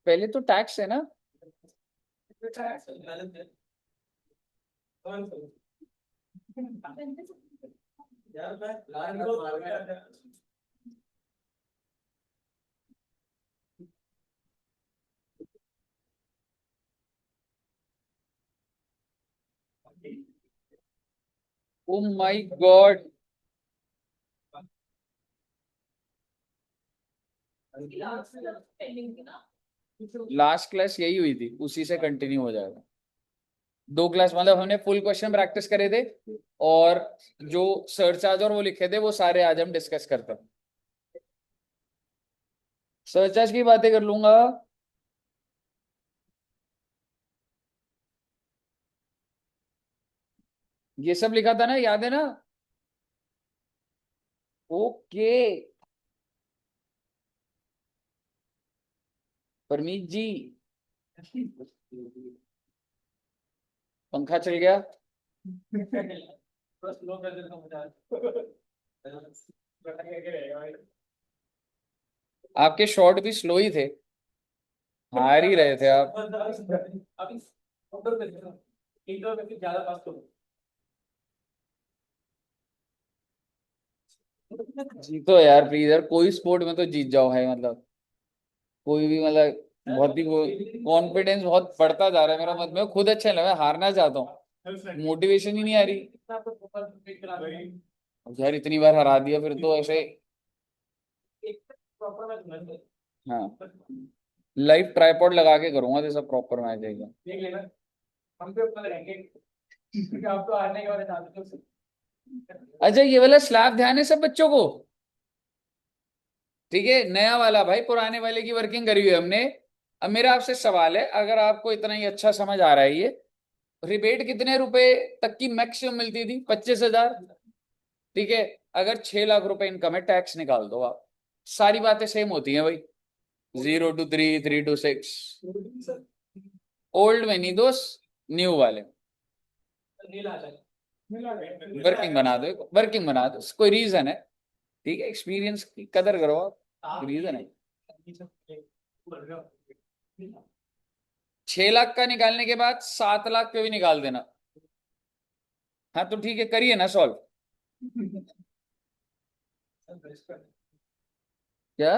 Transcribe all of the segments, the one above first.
पहले तो टैक्स है ना। ओ माय गॉड, लास्ट क्लास यही हुई थी, उसी से कंटिन्यू हो जाएगा। दो क्लास मतलब हमने फुल क्वेश्चन प्रैक्टिस करे थे, और जो सर्च आज और वो लिखे थे वो सारे आज हम डिस्कस करते हैं। सर्च आज की बातें कर लूंगा। ये सब लिखा था ना, याद है ना। ओके। परमीत जी, पंखा चल गया। आपके शॉट भी स्लो ही थे, हार ही रहे थे आप। जीतो यार प्लीज यार, कोई स्पोर्ट में तो जीत जाओ है मतलब, कोई भी मतलब। बहुत ही कॉन्फिडेंस बहुत बढ़ता जा रहा है मेरा, मत मैं खुद अच्छा लगा, हारना चाहता हूँ, मोटिवेशन ही नहीं आ रही। अब यार इतनी बार हरा दिया फिर तो ऐसे। हाँ, लाइव ट्राइपॉड लगा के करूंगा जैसा प्रॉपर मैच आएगा। अच्छा, ये वाला स्लैब ध्यान है सब बच्चों को। ठीक है, नया वाला भाई, पुराने वाले की वर्किंग करी हुई है हमने। अब मेरा आपसे सवाल है, अगर आपको इतना ही अच्छा समझ आ रहा है ये, रिबेट कितने रुपए तक की मैक्सिमम मिलती थी? 25,000। ठीक है, अगर 6 लाख रुपए इनकम है, टैक्स निकाल दो आप, सारी बातें सेम होती हैं भाई। 0 to 3, 3 to 6। ओल्ड में नहीं दोस्त, न्यू वाले। वर्किंग बना दो, वर्किंग बना दो, कोई रीजन है। ठीक है, एक्सपीरियंस की कदर करो आप, रीजन है। 6 लाख का निकालने के बाद 7 लाख पे भी निकाल देना। हाँ तो ठीक है, करिए ना सॉल्व। क्या?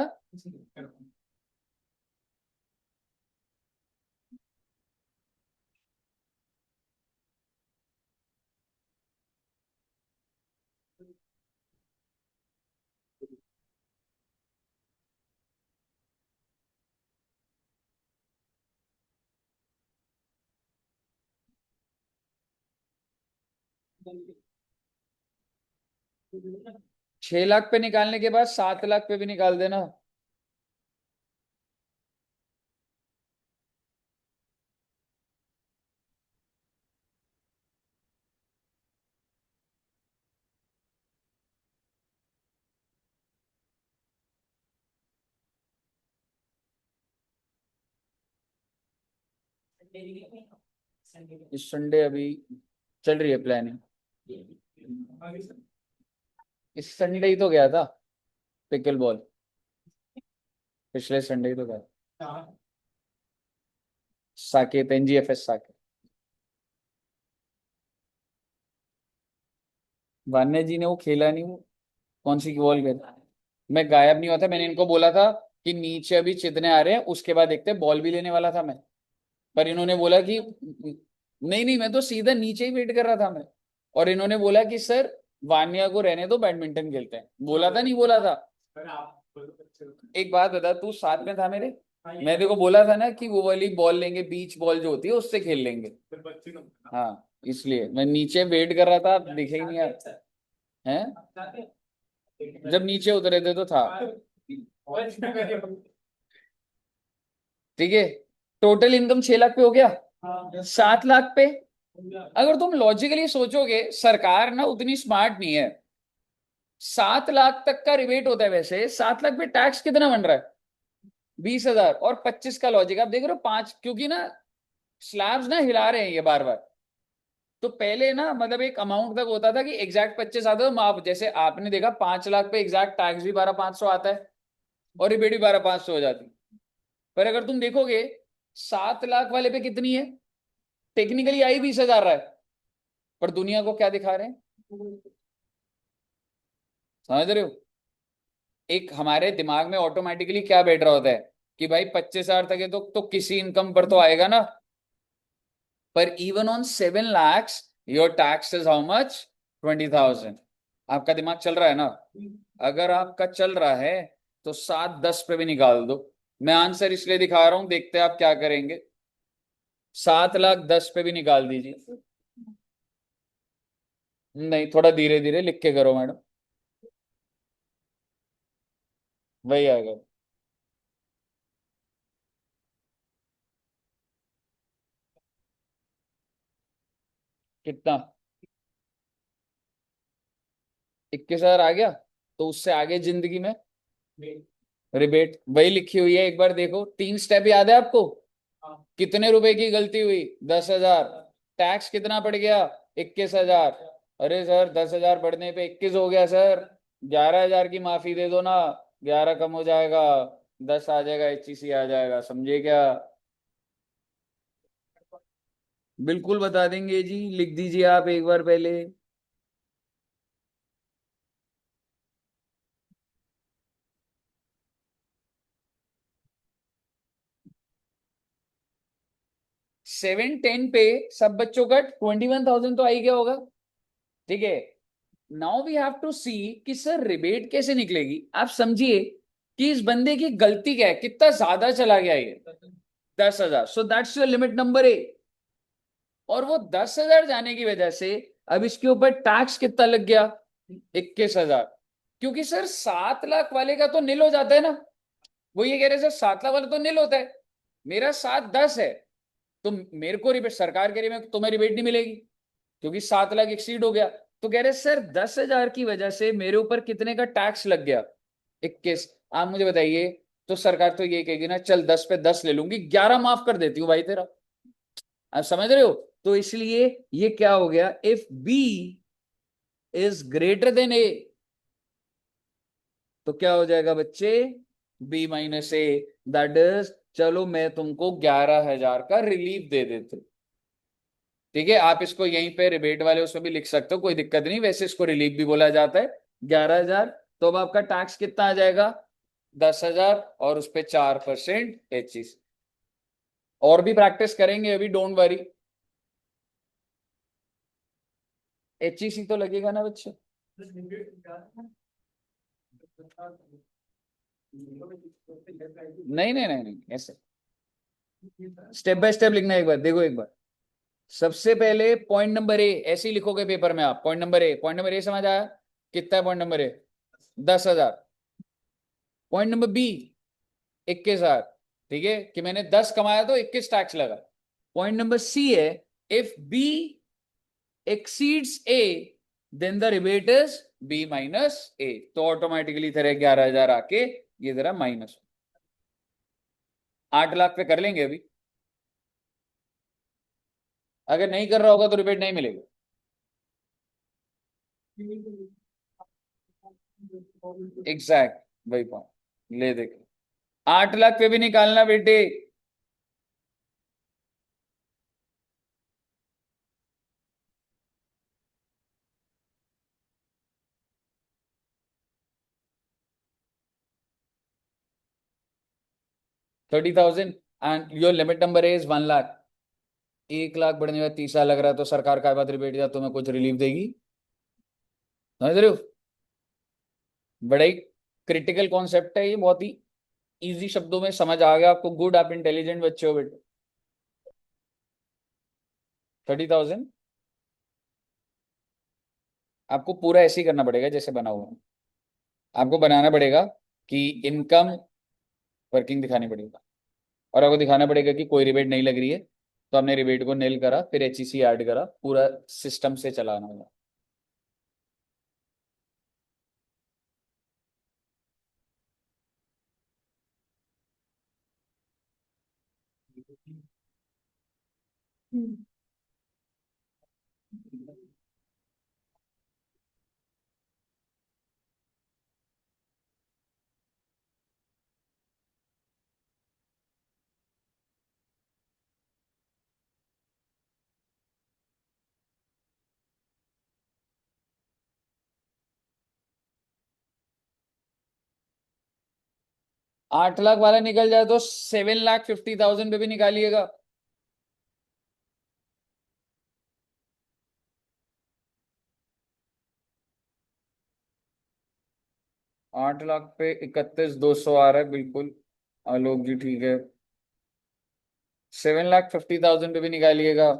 6 लाख पे निकालने के बाद 7 लाख पे भी निकाल देना। इस संडे अभी चल रही है प्लानिंग। इस संडे ही तो गया था पिकल बॉल, पिछले संडे ही तो गया। साकेत, NGFS साकेत। वान्या जी ने वो खेला नहीं, वो कौन सी बॉल खेला। मैं गायब नहीं हुआ था, मैंने इनको बोला था कि नीचे अभी चितने आ रहे हैं, उसके बाद देखते हैं, बॉल भी लेने वाला था मैं। पर इन्होंने बोला कि नहीं नहीं, मैं तो सीधा नीचे ही वेट कर रहा था मैं। और इन्होंने बोला कि सर वानिया को रहने दो, बैडमिंटन खेलते हैं। बोला था नहीं बोला था? एक बात बता, तू साथ में था मेरे? मैं देखो बोला था ना कि वो वाली बॉल लेंगे, बीच बॉल जो होती है उससे खेल लेंगे। हाँ, इसलिए मैं नीचे वेट कर रहा था, आप दिखे ही नहीं आप हैं। जब नीचे उतरे थे तो था। ठीक है, टोटल इनकम 6 लाख पे हो गया। 7 लाख पे, अगर तुम लॉजिकली सोचोगे, सरकार ना उतनी स्मार्ट नहीं है। 7 लाख तक का रिबेट होता है, वैसे 7 लाख पे टैक्स कितना बन रहा है? 20,000 और 25 का लॉजिक आप देख रहे हो, 5, क्योंकि ना स्लैब्स ना हिला रहे हैं ये बार बार। तो पहले ना मतलब एक अमाउंट तक होता था कि एग्जैक्ट 25 आता था, माफ, जैसे आपने देखा 5 लाख पे एग्जैक्ट टैक्स भी 12,500 आता है। और रिबेट भी 12,500 हो जाती। पर अगर तुम देखोगे 7 लाख वाले पे कितनी है, टेक्निकली आई 20,000 रहा है, पर दुनिया को क्या दिखा रहे हैं, समझ रहे हो। एक हमारे दिमाग में ऑटोमेटिकली क्या बैठ रहा होता है कि भाई 25,000 तक है तो किसी इनकम पर तो आएगा ना। पर even on 7 lakhs your tax is how much, 20,000। आपका दिमाग चल रहा है ना। अगर आपका चल रहा है तो 7-10 पे भी निकाल दो। मैं आंसर इसलिए दिखा रहा हूं, देखते हैं आप क्या करेंगे। 7,10,000 पे भी निकाल दीजिए। नहीं, थोड़ा धीरे धीरे लिख के करो मैडम, वही आएगा। कितना, 21,000 आ गया। तो उससे आगे जिंदगी में रिबेट वही लिखी हुई है, एक बार देखो। 3 स्टेप याद है आपको। कितने रुपए की गलती हुई, 10,000। टैक्स कितना पड़ गया, 21,000। अरे सर 10,000 बढ़ने पे 21 हो गया सर, 11,000 की माफी दे दो ना। 11 कम हो जाएगा, 10 आ जाएगा, HEC आ जाएगा, समझे क्या। बिल्कुल बता देंगे जी, लिख दीजिए आप एक बार पहले। 7-10 पे सब बच्चों का 21,000 तो आ ही गया होगा। ठीक है। नाउ वी हैव टू सी कि सर रिबेट कैसे निकलेगी। आप समझिए कि इस बंदे की गलती क्या है, कितना ज्यादा चला गया ये, 10,000। So that's your limit number A. और वो 10,000 जाने की वजह से अब इसके ऊपर टैक्स कितना लग गया, 21,000। क्योंकि सर 7 लाख वाले का तो निल हो जाता है ना। वो ये कह रहे सर 7 लाख वाला तो निल होता है, मेरा 7-10 है। तो मेरे को रिबेट, सरकार कह रही है तुम्हें रिबेट नहीं मिलेगी क्योंकि 7 लाख एक्सीड हो गया। तो कह रहे सर 10,000 की वजह से मेरे ऊपर कितने का टैक्स लग गया, 21। आप मुझे बताइए। तो सरकार तो ये कहेगी ना, चल 10 पे 10 ले लूंगी, 11 माफ कर देती हूँ भाई तेरा। आप समझ रहे हो। तो इसलिए ये क्या हो गया, if B is greater than A, तो क्या हो जाएगा बच्चे, B-A। दैट इज, चलो मैं तुमको 11,000 का रिलीफ दे देते। ठीक है, आप इसको यहीं पे रिबेट वाले उसमें भी लिख सकते हो, कोई दिक्कत नहीं, वैसे इसको रिलीफ भी बोला जाता है। 11,000। तो अब आपका टैक्स कितना आ जाएगा, 10,000, और उस पे 4% HEC। और भी प्रैक्टिस करेंगे अभी, डोंट वरी। HEC तो लगेगा ना बच्चे। नहीं नहीं नहीं नहीं, ऐसे स्टेप बाय स्टेप लिखना है। एक बार देखो, एक बार सबसे पहले पॉइंट नंबर ए ऐसे ही लिखोगे पेपर में आप। Point number A, point number A समझ आया। कितना है point number A, 10,000। Point number B, 21,000। ठीक है, कि मैंने 10 कमाया तो 21 टैक्स लगा। पॉइंट नंबर सी है, if B exceeds A then the rebate is B-A। तो ऑटोमेटिकली तेरे 11,000 आके ये तेरा माइनस। 8 लाख पे कर लेंगे अभी। अगर नहीं कर रहा होगा तो रिबेट नहीं मिलेगा। एग्जैक्ट, वही पॉइंट ले देख। 8 लाख पे भी निकालना बेटे। 30,000 and your limit number is 1 lakh. 1 lakh बढ़ने में 30 साल लग रहा है, तो सरकार का बाद रिबेट या तुम्हें कुछ रिलीफ देगी, समझ रहे हो। बड़ा ही क्रिटिकल कॉन्सेप्ट है ये, बहुत ही इजी शब्दों में समझ आ गया आपको। गुड, आप इंटेलिजेंट बच्चे हो बेटे। 30,000 आपको पूरा ऐसे ही करना पड़ेगा जैसे बना हुआ है। आपको बनाना पड़ेगा कि इनकम वर्किंग दिखानी पड़ेगी, और आपको दिखाना पड़ेगा कि कोई रिबेट नहीं लग रही है। तो हमने रिबेट को नेल करा, फिर HEC ऐड करा, पूरा सिस्टम से चलाना होगा। 8 लाख वाला निकल जाए तो 7,50,000 पे भी निकालिएगा। 8 लाख पे 31,200 आ रहा है, बिल्कुल। आलोक जी ठीक है। 7,50,000 पे भी निकालिएगा।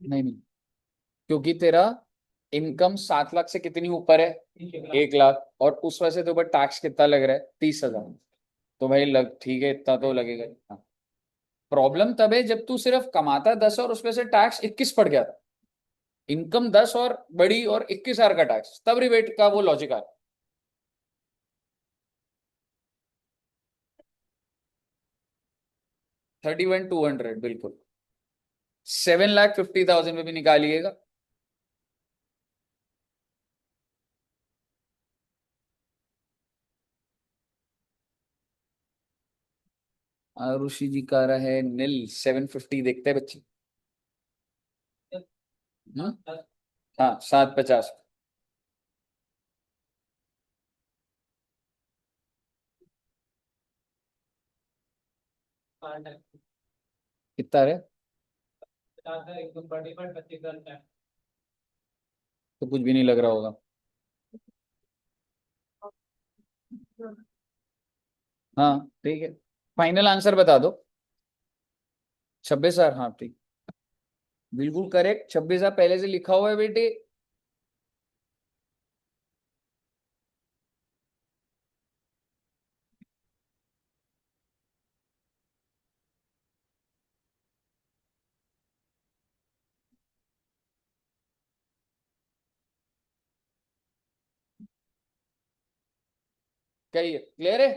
नहीं नहीं, क्योंकि तेरा इनकम 7 लाख से कितनी ऊपर है? 1 लाख। और उस वजह से तो ऊपर टैक्स कितना लग रहा है? 30,000। तो भाई लग ठीक है, इतना तो लगेगा। हाँ। प्रॉब्लम तब है जब तू सिर्फ कमाता 10 और उसमें से टैक्स 21 पड़ गया था। इनकम 10 और बड़ी और 21,000 का टैक्स, तब रिबेट का वो लॉजिक आ रहा है। 31,200 बिल्कुल। 7,50,000 में भी निकालिएगा। ऋषि जी का रहा है नील। 750 देखते हैं बच्चे। हम्म? हाँ, 750। कितना है? तो कुछ भी नहीं लग रहा होगा। हाँ ठीक है। फाइनल आंसर बता दो। 26,000, हाँ ठीक। बिल्कुल करेक्ट, 26,000 पहले से लिखा हुआ है बेटे। कहिए, क्लियर है?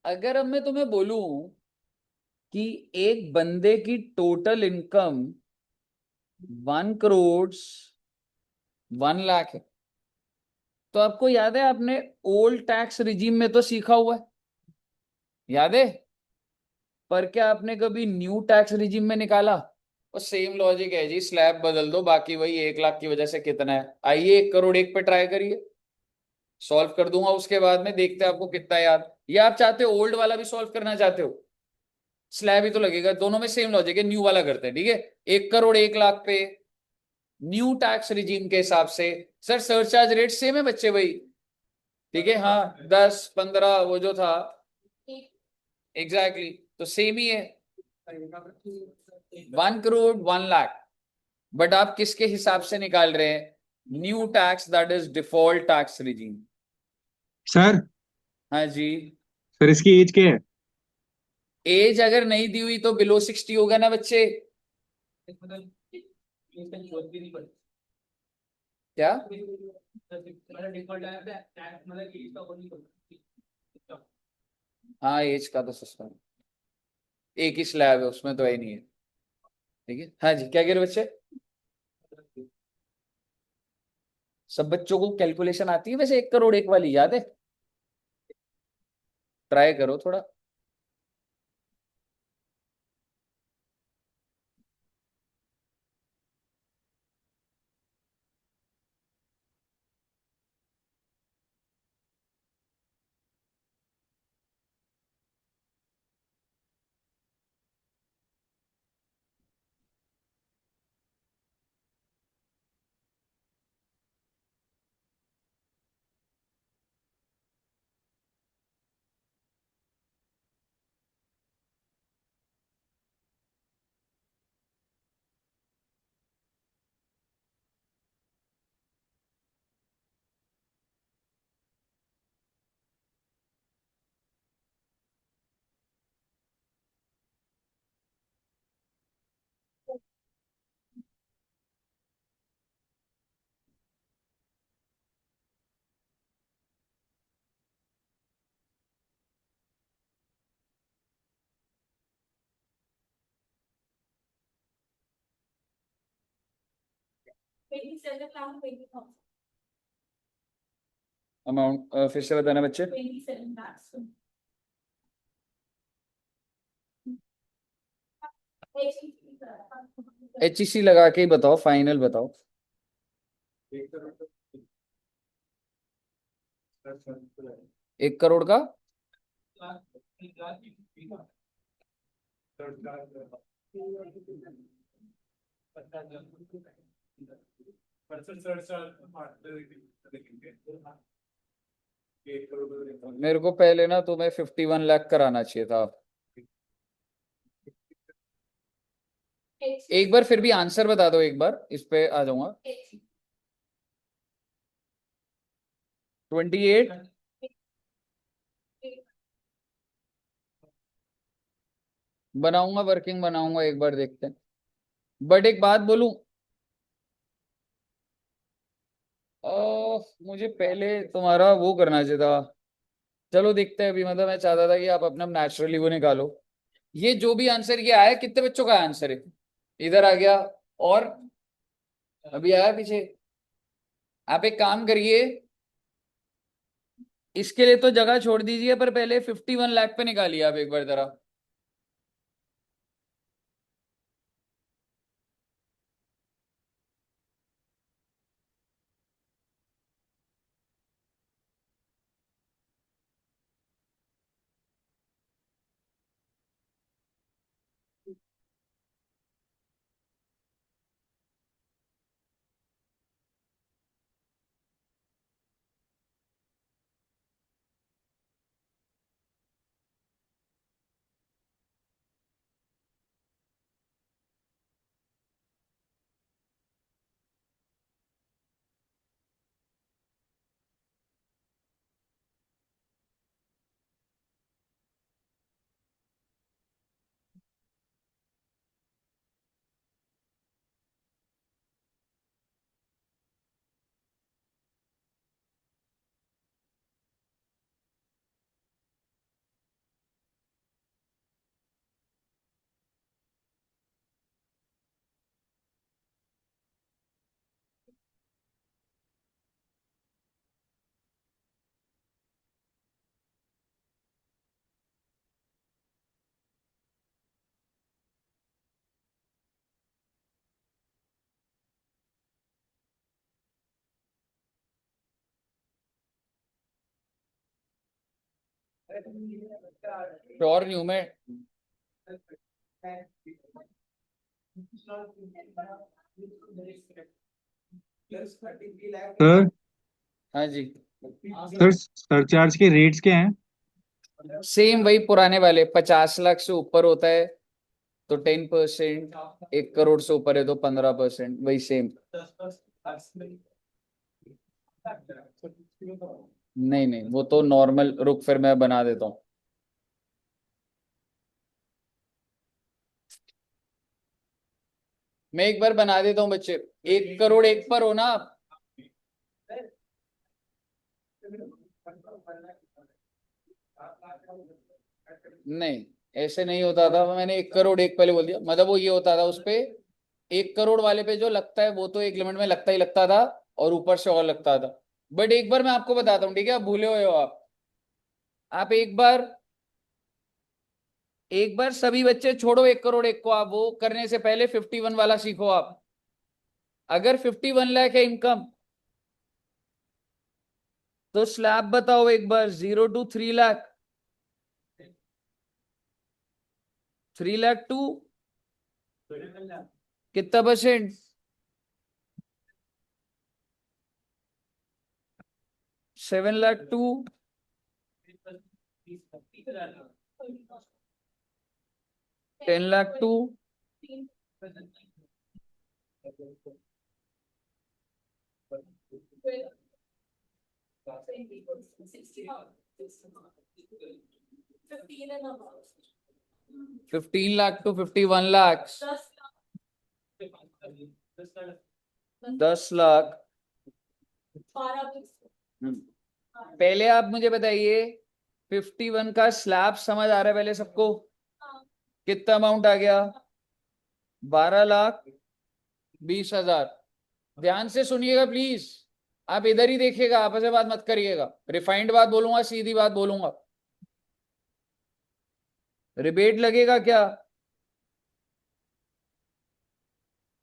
अगर अब मैं तुम्हें बोलूं कि एक बंदे की टोटल इनकम 1 करोड़ 1 लाख है, तो आपको याद है आपने ओल्ड टैक्स रिजीम में तो सीखा हुआ है, याद है? पर क्या आपने कभी न्यू टैक्स रिजीम में निकाला? और सेम लॉजिक है जी, स्लैब बदल दो, बाकी वही 1 लाख की वजह से कितना है। आइए 1 करोड़ 1 पे ट्राई करिए। सॉल्व कर दूंगा उसके बाद में, देखते हैं आपको कितना याद। या आप चाहते हो ओल्ड वाला भी सॉल्व करना चाहते हो? स्लैब ही तो लगेगा, दोनों में सेम लॉजिक है। न्यू वाला करते हैं, ठीक है। 1 करोड़ 1 लाख पे न्यू टैक्स रिजीम के हिसाब से। सर सरचार्ज रेट सेम है बच्चे भाई। ठीक है, हाँ 10 15 वो जो था। एग्जैक्टली तो सेम ही है। 1 करोड़ 1 लाख। बट आप किसके हिसाब से निकाल रहे हैं? New tax, that is default tax regime. Sir. हाँ जी। सर इसकी एज क्या है? एज अगर नहीं दी हुई तो बिलो 60 होगा ना बच्चे। क्या? हाँ एज का तो सिस्टम एक ही स्लैब है, उसमें तो है ही नहीं है। ठीक है, हाँ जी, क्या कह रहे बच्चे? सब बच्चों को कैलकुलेशन आती है वैसे 1 करोड़ 1 वाली, याद है? ट्राई करो थोड़ा। अमाउंट फिर से बताना बच्चे। HEC लगा के ही बताओ, फाइनल बताओ। 1 करोड़ का मेरे को पहले ना तुम्हें 51 लाख कराना चाहिए था। एक बार फिर भी आंसर बता दो, एक बार इस पे आ जाऊंगा। 28। बनाऊंगा, वर्किंग बनाऊंगा, एक बार देखते हैं। बट एक बात बोलूं, मुझे पहले तुम्हारा वो करना चाहिए था। चलो देखते हैं अभी, मतलब मैं चाहता था कि आप अपना नेचुरली वो निकालो। ये जो भी आंसर ये आया, कितने बच्चों का आंसर है? इधर आ गया। और अभी आया पीछे। आप एक काम करिए, इसके लिए तो जगह छोड़ दीजिए, पर पहले 51 लाख पे निकालिए आप एक बार जरा। श्योर नहीं हूं मैं। सर हाँ जी। सर सरचार्ज के रेट्स क्या हैं? सेम वही पुराने वाले, 50 लाख से ऊपर होता है तो 10%, 1 करोड़ से ऊपर है तो 15%, वही सेम। नहीं नहीं, वो तो नॉर्मल, रुक फिर मैं बना देता हूँ। मैं एक बार बना देता हूँ बच्चे। 1 करोड़ एक पर हो ना आप? नहीं, ऐसे नहीं होता था, मैंने 1 करोड़ एक पहले बोल दिया, मतलब वो ये होता था उस पे। 1 करोड़ वाले पे जो लगता है वो तो एक लिमिट में लगता ही लगता था, और ऊपर से और लगता था। बट एक बार मैं आपको बताता हूँ, ठीक है? आप भूले हुए हो आप। आप एक बार सभी बच्चे छोड़ो 1 करोड़ एक को, आप वो करने से पहले 51 वाला सीखो आप। अगर 51 लाख है इनकम, तो स्लैब बताओ एक बार, 0 to 3 लाख। 3 लाख टू कितना percent? 7 lakh to 10 lakh to 15 lakh to 51 lakh. 10 lakh. पहले आप मुझे बताइए, 51 का स्लैब समझ आ रहा है पहले सबको? कितना अमाउंट आ गया? 12,20,000। ध्यान से सुनिएगा प्लीज, आप इधर ही देखिएगा, आपस में बात मत करिएगा। रिफाइंड बात बोलूंगा, सीधी बात बोलूंगा। रिबेट लगेगा क्या?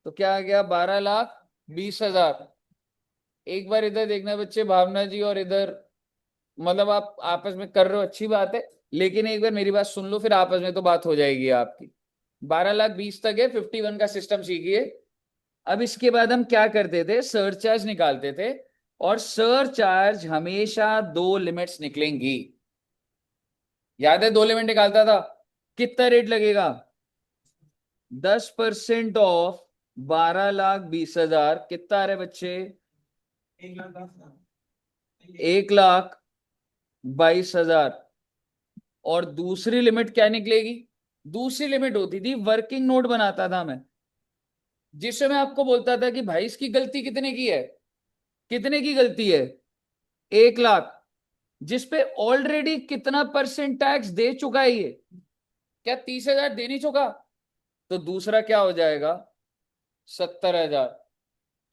तो क्या आ गया? 12,20,000। एक बार इधर देखना बच्चे, भावना जी, और इधर, मतलब आप आपस में कर रहे हो, अच्छी बात है, लेकिन एक बार मेरी बात सुन लो, फिर आपस में तो बात हो जाएगी आपकी। 12,20,000 तक है, 51 का सिस्टम सीखिए। अब इसके बाद हम क्या करते थे? सरचार्ज निकालते थे, और सरचार्ज हमेशा दो लिमिट्स निकलेंगी। याद है? दो लिमिट निकालता था। कितना रेट लगेगा? 10% ऑफ 12,20,000 कितना आ रहा है बच्चे? 1,22,000। और दूसरी लिमिट क्या निकलेगी? दूसरी लिमिट होती थी, वर्किंग नोट बनाता था मैं, जिससे मैं आपको बोलता था कि भाई इसकी गलती कितने की है? कितने की गलती है? 1,00,000। जिसपे ऑलरेडी कितना परसेंट टैक्स दे चुका है ये? क्या 30,000 दे नहीं चुका? तो दूसरा क्या हो जाएगा? 70,000।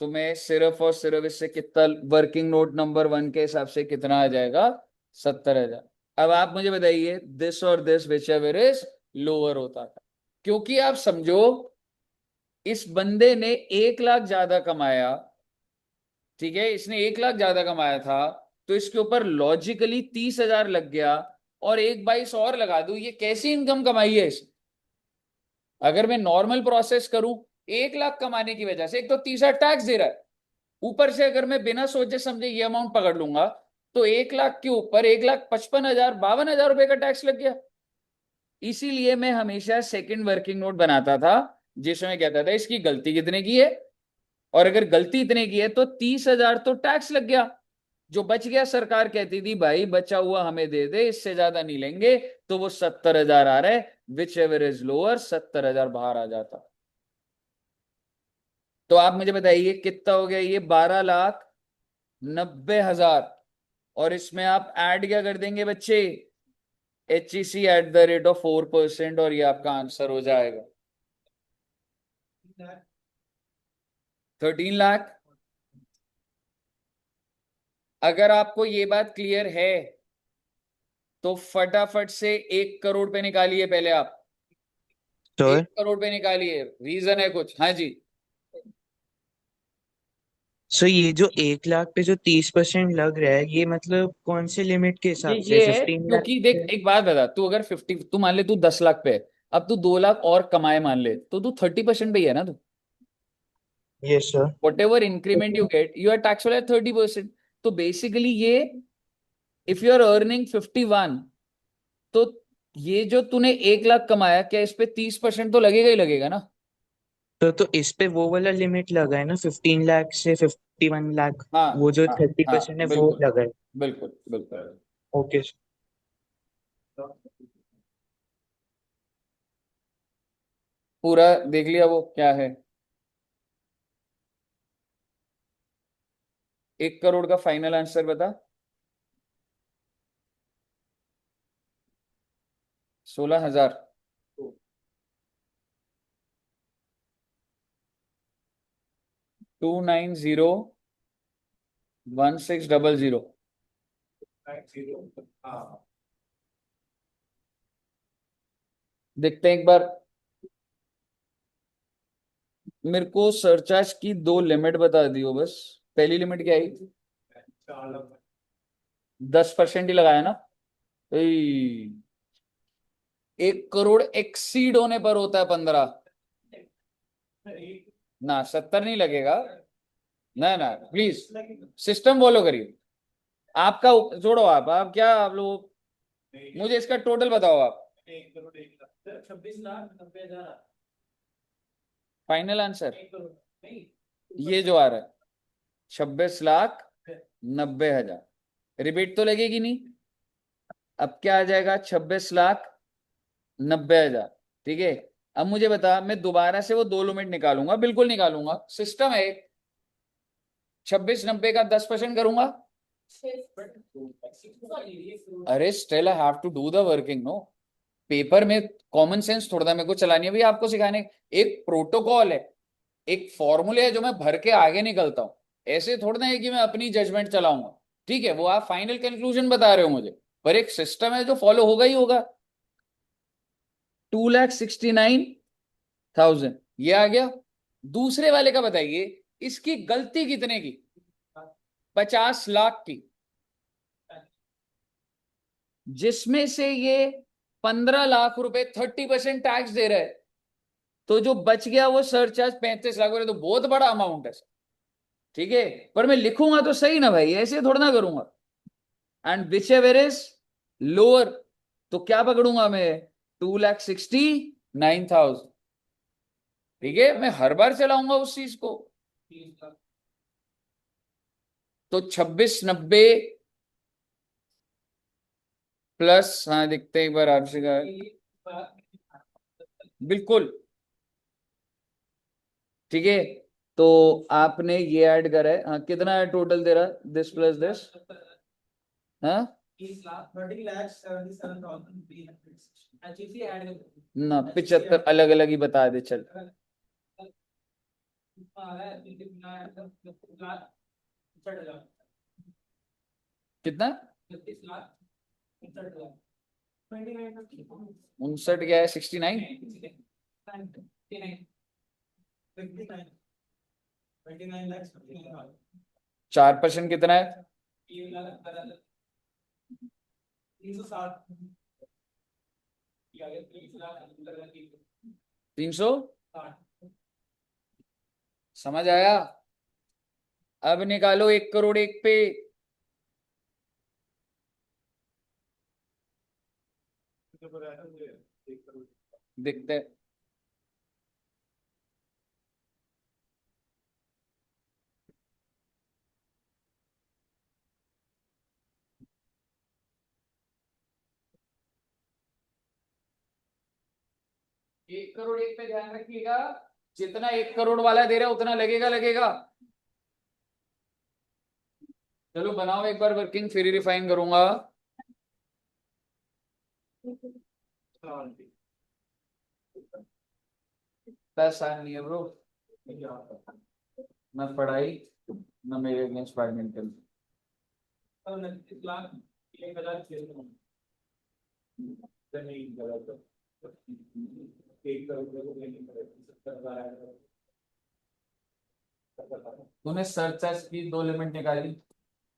तो मैं सिर्फ और सिर्फ इससे कितना, वर्किंग नोट नंबर 1 के हिसाब से कितना आ जाएगा? 70,000। अब आप मुझे बताइए, दिस और this which ever is lower होता था, क्योंकि आप समझो, इस बंदे ने 1,00,000 ज्यादा कमाया, ठीक है, इसने 1,00,000 ज्यादा कमाया था, तो इसके ऊपर लॉजिकली 30,000 लग गया, और 1,22 और लगा दूं। ये कैसी इनकम कमाई है इसने? अगर मैं नॉर्मल प्रोसेस करूं, 1,00,000 कमाने की वजह से एक तो 30,000 टैक्स दे रहा है, ऊपर से अगर मैं बिना सोचे समझे ये अमाउंट पकड़ लूंगा, तो 1,00,000 के ऊपर 1,55,000, 52,000 रुपए का टैक्स लग गया। इसीलिए मैं हमेशा सेकंड वर्किंग नोट बनाता था, जिसमें कहता था इसकी गलती कितने की है, और अगर गलती इतने की है तो 30,000 तो टैक्स लग गया। जो बच गया, सरकार कहती थी भाई बचा हुआ हमें दे दे, इससे ज्यादा नहीं लेंगे। तो वो 70,000 आ रहा है, विच एवर इज लोअर, 70,000 बाहर आ जाता। तो आप मुझे बताइए कितना हो गया ये? 12,90,000। और इसमें आप ऐड क्या कर देंगे बच्चे? HEC @4%, और ये आपका आंसर हो जाएगा 13,00,000। अगर आपको ये बात क्लियर है, तो फटाफट से 1 करोड़ पे निकालिए पहले आप। एक सर करोड़ पे निकालिए, रीजन है कुछ? हाँ जी। सर ये जो 1 लाख पे जो 30% लग रहा है, ये मतलब कौन से लिमिट के ये हिसाब से? ये है 15 लाख क्योंकि देख, पे? एक बात बता, तू अगर 50, तू मान ले तू 10 लाख पे है, अब तू 2 लाख और कमाए मान ले, तो तू 30% पे ही है ना तू। Yes sir. Whatever increment you get, you are taxable at 30%। तो बेसिकली ये, इफ यू आर अर्निंग 51, तो ये जो तूने 1,00,000 कमाया, क्या इस पे 30% तो लगेगा ही लगेगा ना? तो इस पे वो वाला लिमिट लगा है ना, 15 लाख से 51 लाख? हाँ वो जो हाँ। थर्टी हाँ परसेंट है वो बिल्कुल, लगा है। बिल्कुल बिल्कुल। ओके। पूरा देख लिया वो क्या है? 1 करोड़ का फाइनल आंसर बता। 16,000। 290,1600। देखते हैं एक बार। मेरे को सरचार्ज की दो लिमिट बता दियो बस। पहली लिमिट क्या है? 10% ही लगाया ना? 1 करोड़ एक्सीड होने पर होता है 15। ना 70 नहीं लगेगा। ना ना प्लीज, सिस्टम फॉलो करिए। आपका जोड़ो, आप क्या, आप लोग मुझे इसका टोटल बताओ आप। फाइनल आंसर ये जो आ रहा है, 26,90,000। रिपीट तो लगेगी नहीं। अब क्या आ जाएगा? 26,90,000। ठीक है। अब मुझे बता, मैं दोबारा से वो दो लिमिट निकालूंगा, बिल्कुल निकालूंगा, सिस्टम है। 26,90 का 10% करूंगा। अरे still I have to do the working, no? Paper में कॉमन सेंस थोड़ा मेरे को चलानी है भैया, आपको सिखाने। एक प्रोटोकॉल है, एक फॉर्मूले है जो मैं भर के आगे निकलता हूं, ऐसे थोड़ा ना है कि मैं अपनी जजमेंट चलाऊंगा। ठीक है, वो आप फाइनल कंक्लूजन बता रहे हो मुझे, पर एक सिस्टम है जो फॉलो होगा ही होगा। 2,69,000 ये आ गया। दूसरे वाले का बताइए, इसकी गलती कितने की? 50 लाख की, जिसमें से ये 15 लाख रुपए 30% टैक्स दे रहा है। तो जो बच गया वो सरचार्ज 35 लाख, तो बहुत बड़ा अमाउंट है। ठीक है, पर मैं लिखूंगा तो सही ना भाई, ऐसे थोड़ा ना करूंगा। And which ever is lower, तो क्या पकड़ूंगा मैं? 2,69,000। ठीक है, मैं हर बार चलाऊंगा उस चीज को। तो 2690 प्लस, हाँ देखते हैं एक बार आपसे का। बिल्कुल। ठीक है, तो आपने ये ऐड करा है, हाँ कितना है टोटल तेरा, दिस प्लस दिस? हाँ ना, 75 अलग अलग ही बता दे चल। कितना? 59 क्या है, 69? 4% कितना है? 300। समझ आया? अब निकालो 1 करोड़ 1 पे। देखते हैं। एक करोड़ एक पे ध्यान रखिएगा, जितना 1 करोड़ वाला दे रहा है उतना लगेगा लगेगा। चलो बनाओ एक बार वर्किंग, फिर रिफाइन करूंगा। पैसा नहीं है ब्रो, ना पढ़ाई, ना मेरे अगेंस्ट बैडमिंटन। तूने सर्च सर्च की, 2 लिमिट निकाली।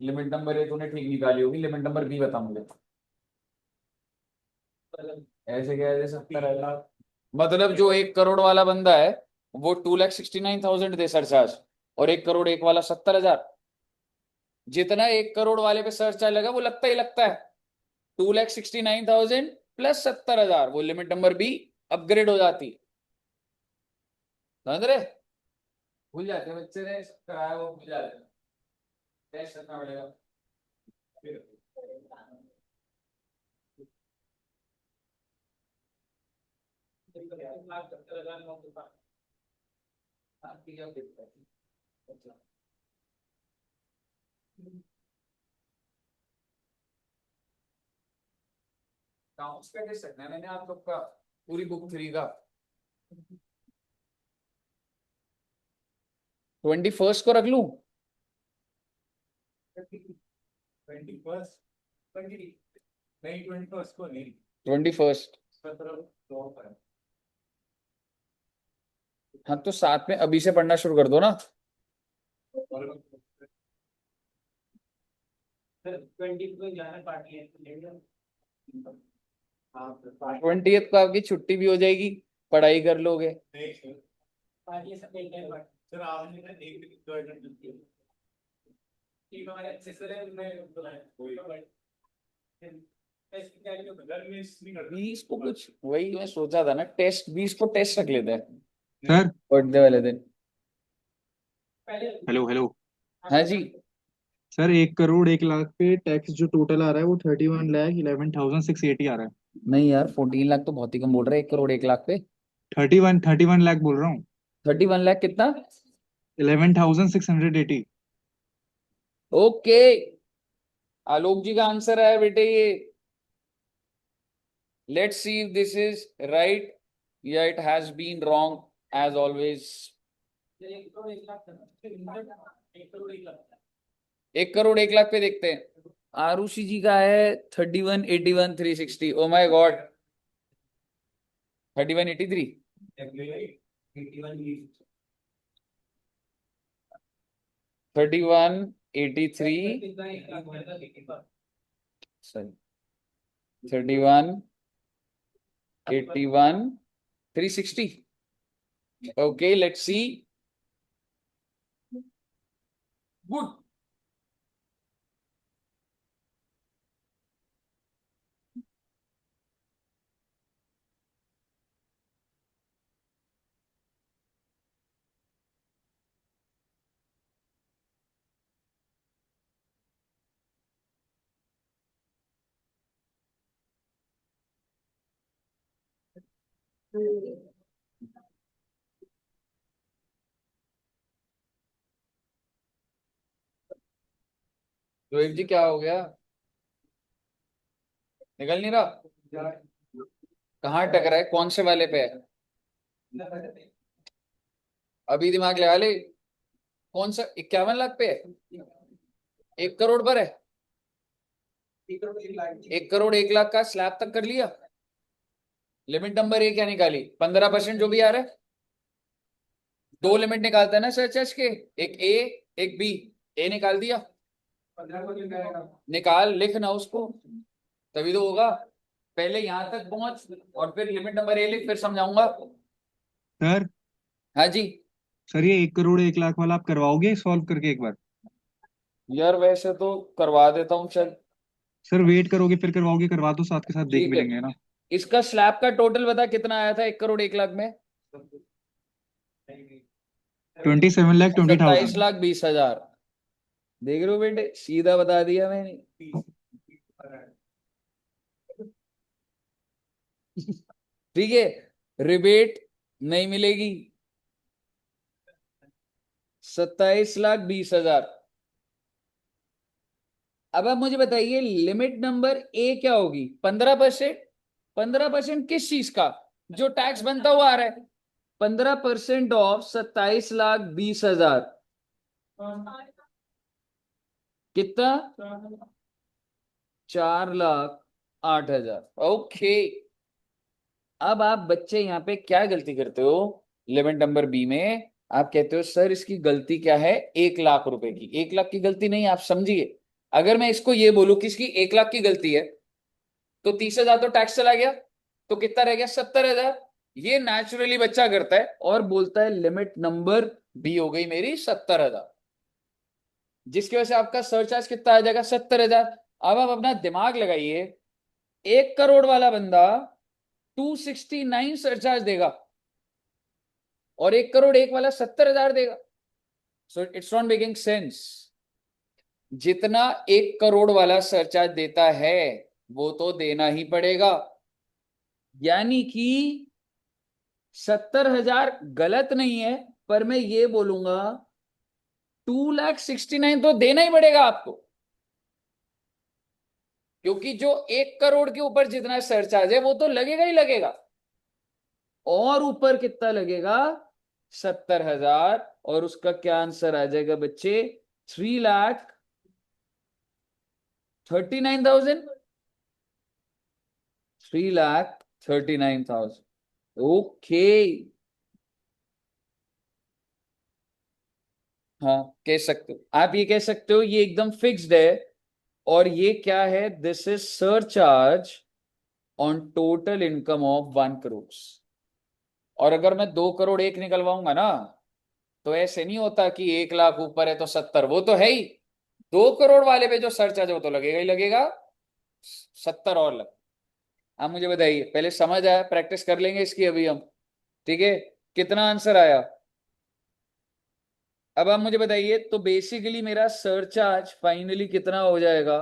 लिमिट नंबर ए तूने ठीक निकाली होगी, लिमिट नंबर बी बता मुझे। ऐसे क्या दे सकता रहेगा? मतलब जो 1 करोड़ वाला बंदा है वो 2,69,000 दे सरचार्ज, और 1 करोड़ 1 वाला 70,000। जितना 1 करोड़ वाले पे सरचार्ज लगा वो लगता ही लगता है। 2,69,000 प्लस 70,000, वो लिमिट नंबर बी अपग्रेड हो जाती। समझ रहे? भूल जाते बच्चे ने कराया, वो भूल जाते। टेस्ट करना पड़ेगा। काउंट्स का टेस्ट रखना है मैंने आप लोग का, पूरी बुक 3 का। 21 को रख लूं? 21। हाँ तो साथ में अभी से पढ़ना शुरू कर दो ना। 20th को आपकी छुट्टी भी हो जाएगी, पढ़ाई कर लोगे। बीस को कुछ, वही मैं सोचा था ना, टेस्ट 20 को टेस्ट रख लेते हैं सर। बर्थडे वाले दिन। Hello hello. हाँ जी। सर 1 करोड़ 1 लाख पे टैक्स जो टोटल आ रहा है वो 31,11,680 आ रहा है। नहीं यार, 14 लाख तो बहुत ही कम बोल रहे हैं 1 करोड़ 1 लाख पे। 31 लाख बोल रहा हूँ। 31 लाख कितना? 11,680। ओके, आलोक जी का आंसर है बेटे ये। Let's see if this is right या it has been wrong as always. एक करोड़ एक लाख पे देखते हैं। आरुषि जी का है 31, 81, 360। Oh my God, 31, 83। 31, 83। Sorry, 31, 81, 360। Okay, let's see. Good. Rohit ji क्या हो गया? निकल नहीं रहा? कहाँ टकरा है, कौन से वाले पे है? अभी दिमाग लगा ले। कौन सा 51 लाख पे है? 1 करोड़ पर है? 1 करोड़ 1 लाख का स्लैब तक कर लिया। लिमिट नंबर ए क्या निकाली? 15% जो भी आ रहा है। दो लिमिट निकालता है ना सरचार्ज के, एक ए एक बी। ए निकाल दिया। निकाल, लिख ना उसको, तभी तो होगा। पहले यहां तक पहुंच और फिर लिमिट नंबर ए लिख, फिर समझाऊंगा। सर। हाँ जी। सर ये 1 करोड़ 1 लाख वाला आप करवाओगे सॉल्व करके एक बार? यार वैसे तो करवा देता हूँ, चल। सर वेट करोगे फिर करवाओगे? करवा दो, साथ के साथ देख ठीक भी है, लेंगे ना। इसका स्लैब का टोटल बता कितना आया था 1 करोड़ 1 लाख में? 27,20,000। 27,20,000। देख रहे हो बेटे, सीधा बता दिया मैंने। ठीक है, रिबेट नहीं मिलेगी। 27,20,000। अब आप मुझे बताइए लिमिट नंबर ए क्या होगी? 15%। 15% किस चीज का? जो टैक्स बनता हुआ आ रहा है। 15% ऑफ 27,20,000 कितना? 4,08,000। ओके। अब आप बच्चे यहाँ पे क्या गलती करते हो? लिमिट नंबर बी में आप कहते हो सर इसकी गलती क्या है, 1 लाख रुपए की। 1 लाख की गलती नहीं, आप समझिए। अगर मैं इसको ये बोलूं कि इसकी 1 लाख की गलती है, तो 30,000 तो टैक्स चला गया, तो कितना रह गया? 70,000। ये नेचुरली बच्चा करता है और बोलता है लिमिट नंबर बी हो गई मेरी 70,000, जिसकी वजह से आपका सरचार्ज कितना आ जाएगा? 70,000। अब आप अपना दिमाग लगाइए, 1 करोड़ वाला बंदा 269 सरचार्ज देगा और 1 करोड़ 1 वाला 70,000 देगा। So it's not making sense. जितना 1 करोड़ वाला सरचार्ज देता है वो तो देना ही पड़ेगा। यानी कि 70,000 गलत नहीं है, पर मैं ये बोलूंगा 2,69,000 तो देना ही पड़ेगा आपको। क्योंकि जो 1 करोड़ के ऊपर जितना सरचार्ज है वो तो लगेगा ही लगेगा, और ऊपर कितना लगेगा? 70,000। और उसका क्या आंसर आ जाएगा बच्चे? 3,39,000। 3,39,000। ओके। हाँ, कह सकते हो, आप ये कह सकते हो ये एकदम फिक्स्ड है। और ये क्या है? This is surcharge on total income of 1 crore. और अगर मैं 2 करोड़ 1 निकलवाऊंगा ना, तो ऐसे नहीं होता कि 1 लाख ऊपर है तो 70, वो तो है ही। 2 करोड़ वाले पे जो सरचार्ज है वो तो लगेगा ही लगेगा। 70 और लग। आप मुझे बताइए, पहले समझ आया? प्रैक्टिस कर लेंगे इसकी अभी हम। ठीक है, कितना आंसर आया? अब आप मुझे बताइए, तो बेसिकली मेरा सरचार्ज फाइनली कितना हो जाएगा?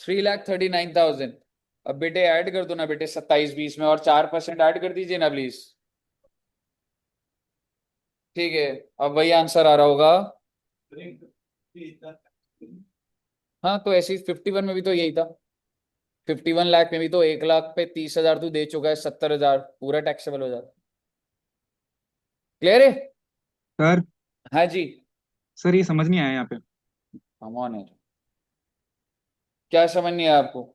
3,39,000। अब बेटे ऐड कर दो ना बेटे, 27 20 में और 4% ऐड कर दीजिए ना प्लीज। ठीक है, अब वही आंसर आ रहा होगा। हाँ, तो ऐसे ही 51 में भी तो यही था। 51 लाख में भी तो 1 लाख पे 30,000 तू दे चुका है, 70,000 पूरा टैक्सेबल हो जाता। क्लियर है? सर हाँ जी। सर ये समझ नहीं आया यहाँ पे। कम ऑन है। क्या समझ नहीं आया आपको?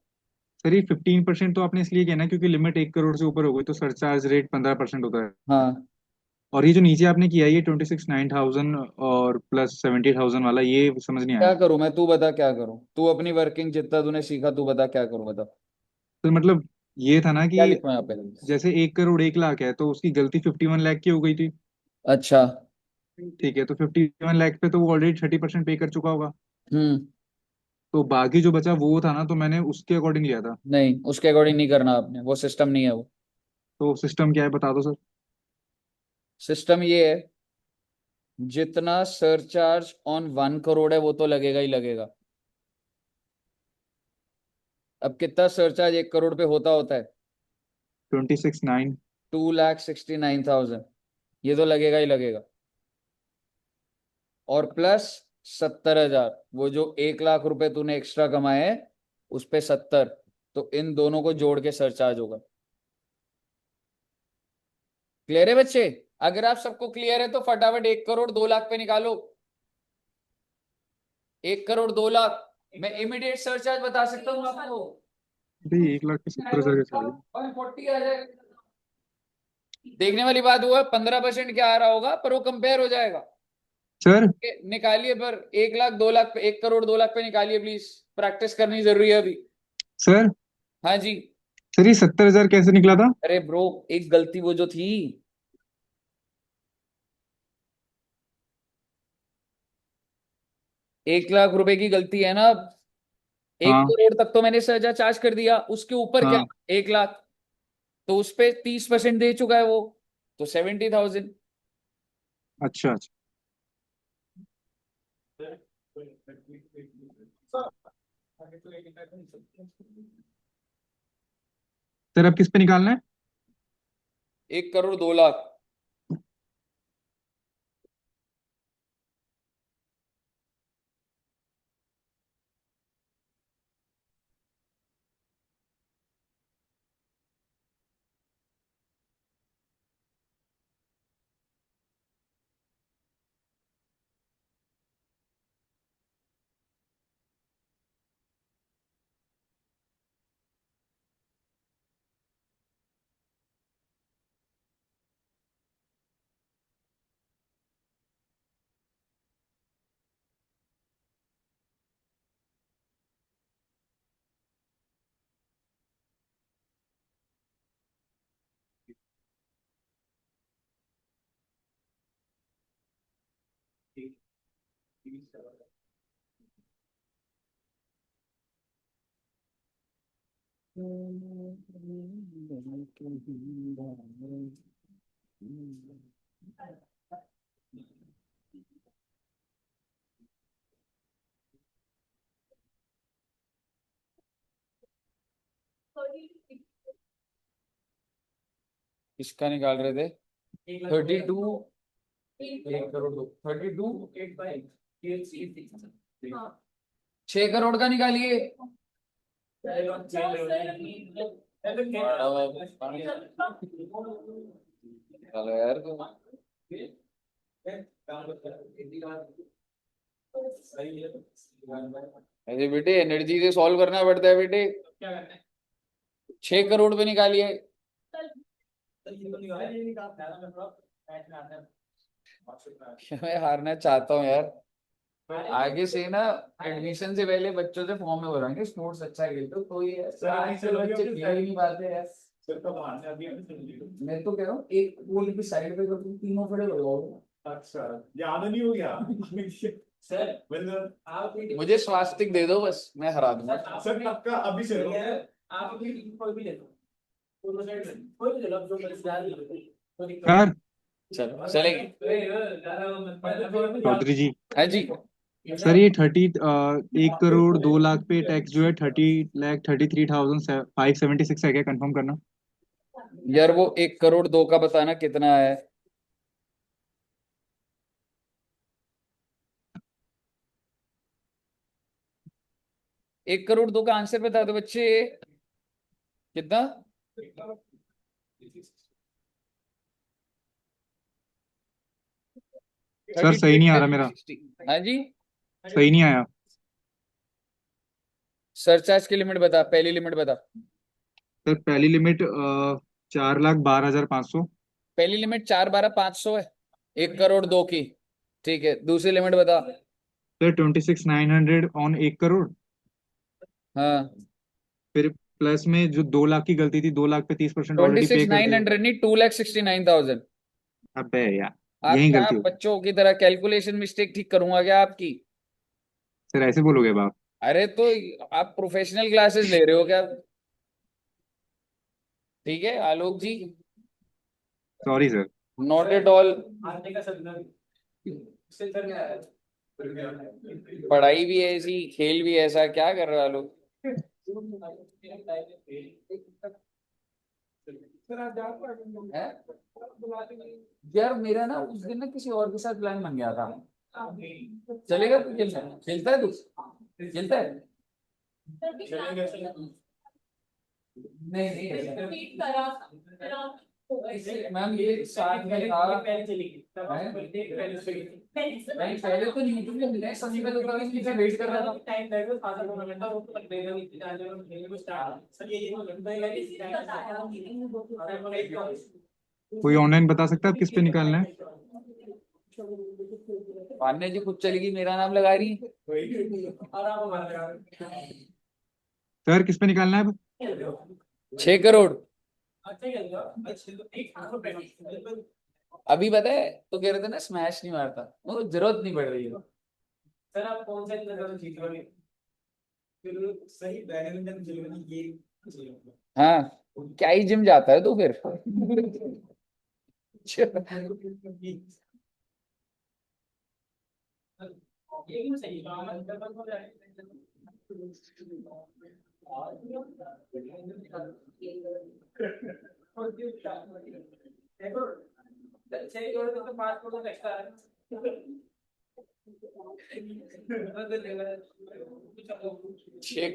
सर ये 15% तो आपने इसलिए किया ना क्योंकि लिमिट 1 करोड़ से ऊपर हो गई तो सरचार्ज रेट 15% होता है। हाँ। और ये जो नीचे आपने किया है ये 26,9,000 और प्लस 70,000 वाला ये समझ नहीं आया। क्या करूं मैं, तू बता क्या करूं, तू अपनी वर्किंग जितना तूने सीखा तू बता क्या करूं, बता। तो मतलब ये था ना कि क्या लिखूं यहाँ पे? जैसे 1 करोड़ 1 लाख है तो उसकी गलती 51 लाख की हो गई थी। अच्छा। ठीक है तो 51 लाख पे तो वो ऑलरेडी 30% पे कर चुका होगा। हम्म। तो बाकी जो बचा वो था ना तो मैंने उसके अकॉर्डिंग लिया था। नहीं, उसके अकॉर्डिंग नहीं करना आपने, वो सिस्टम नहीं है वो। तो सिस्टम क्या है बता दो सर। सिस्टम ये है, जितना सरचार्ज ऑन 1 करोड़ है वो तो लगेगा ही लगेगा। अब कितना सरचार्ज 1 करोड़ पे होता होता है? 26,900। 2,69,000। ये तो लगेगा ही लगेगा। और प्लस 70,000, वो जो 1 लाख रुपए तूने एक्स्ट्रा कमाए हैं उस पे 70, तो इन दोनों को जोड़ के सरचार्ज होगा। क्लियर है बच्चे? अगर आप सबको क्लियर है तो फटाफट 1 करोड़ 2 लाख पे निकालो। 1 करोड़ 2 लाख, मैं इमीडिएट सरचार्ज बता सकता हूँ आपको। भाई 1,70,000 का चाहिए। 140 आ जाएगा। देखने वाली बात हुआ 15% क्या आ रहा होगा, पर वो कंपेयर हो जाएगा। सर निकालिए पर 1 लाख 2 लाख पे, 1 करोड़ 2 लाख पे निकालिए प्लीज। प्रैक्टिस करनी जरूरी है अभी। सर हाँ जी। सर ये 70,000 कैसे निकला था। अरे ब्रो, एक गलती वो जो थी, 1 लाख रुपए की गलती है ना अब। एक हाँ करोड़ तक तो मैंने सजा चार्ज कर दिया, उसके ऊपर क्या? हाँ। 1 लाख, तो उस पे 30% दे चुका है वो, तो 70,000। अच्छा अच्छा। सर अब किस पे निकालना है। 1 करोड़ 2 लाख। किसका निकाल रहे थे? 32। 6 करोड़ का निकालिए। चलो यार तुम। ऐसे बेटे एनर्जी से सॉल्व करना पड़ता है बेटे। 6 करोड़ पे निकालिए। मैं हारना चाहता हूँ यार। आगे से ना, एडमिशन से पहले बच्चों से फॉर्म में भराएंगे, स्पोर्ट्स अच्छा खेलते हो कोई है, आजकल बच्चे खेल ही नहीं पाते यार। मैं तो कह रहा हूँ एक गोल की साइड पे कर दूं, तीनों खड़े हो जाओगे। अच्छा, ज्यादा नहीं हो गया? सर मुझे स्वास्तिक दे दो बस, मैं हरा दूंगा। सर पक्का अभी से लो। आप अपनी टीम कोई भी ले लो, कोई भी ले लो, जो सर चलो चलेगी। चौधरी जी। हाँ जी। सर ये 1 करोड़ 2 लाख पे टैक्स जो है 30,33,576 है क्या कंफर्म करना। यार वो 1 करोड़ 2 का बताना कितना है? 1 करोड़ 2 का आंसर बता दो बच्चे। कितना? सर सही नहीं आ रहा मेरा, 32,60। हाँ जी, सही नहीं आया। सरचार्ज की लिमिट बता, पहली लिमिट बता। सर पहली लिमिट 4,12,500। पहली लिमिट 4/12/500 है, 1 करोड़ 2 की। ठीक है, दूसरी लिमिट बता। Sir 26,900 on 1 crore. हाँ, फिर प्लस में जो 2 लाख की गलती थी, 2 लाख पे 30% ट्वेंटी ऑलरेडी पे सिक्स कर नाइन दिया। हंड्रेड नहीं, 2,69,000। अबे यार, आप यही क्या गलती होगी। बच्चों की तरह कैलकुलेशन मिस्टेक ठीक करूंगा क्या आपकी? सर ऐसे बोलोगे बाप? अरे तो आप प्रोफेशनल क्लासेस ले रहे हो क्या? ठीक है Alok ji, sorry sir. Not at all. पढ़ाई भी ऐसी, खेल भी ऐसा, क्या कर रहे हो आलोक? हैं? यार मेरा ना उस दिन ना किसी और के साथ प्लान बन गया था। चलेगा तू खेलना? खेलता है तू? खेलता है? नहीं नहीं, मैम ये साथ में था। हैं? नहीं पहले तो नहीं, तुमने मिला सभी में तो कभी नीचे वेट कर रहा था। कोई ऑनलाइन बता सकता है आप किस पे निकालना है? मान्य जी खुद चलेगी, मेरा नाम लगा रही है। सर किस पे निकालना है अब? 6 करोड़। अभी पता है तो कह रहे थे ना स्मैश नहीं मारता, वो जरूरत नहीं पड़ रही है। हाँ, क्या ही जिम जाता है तू फिर? छह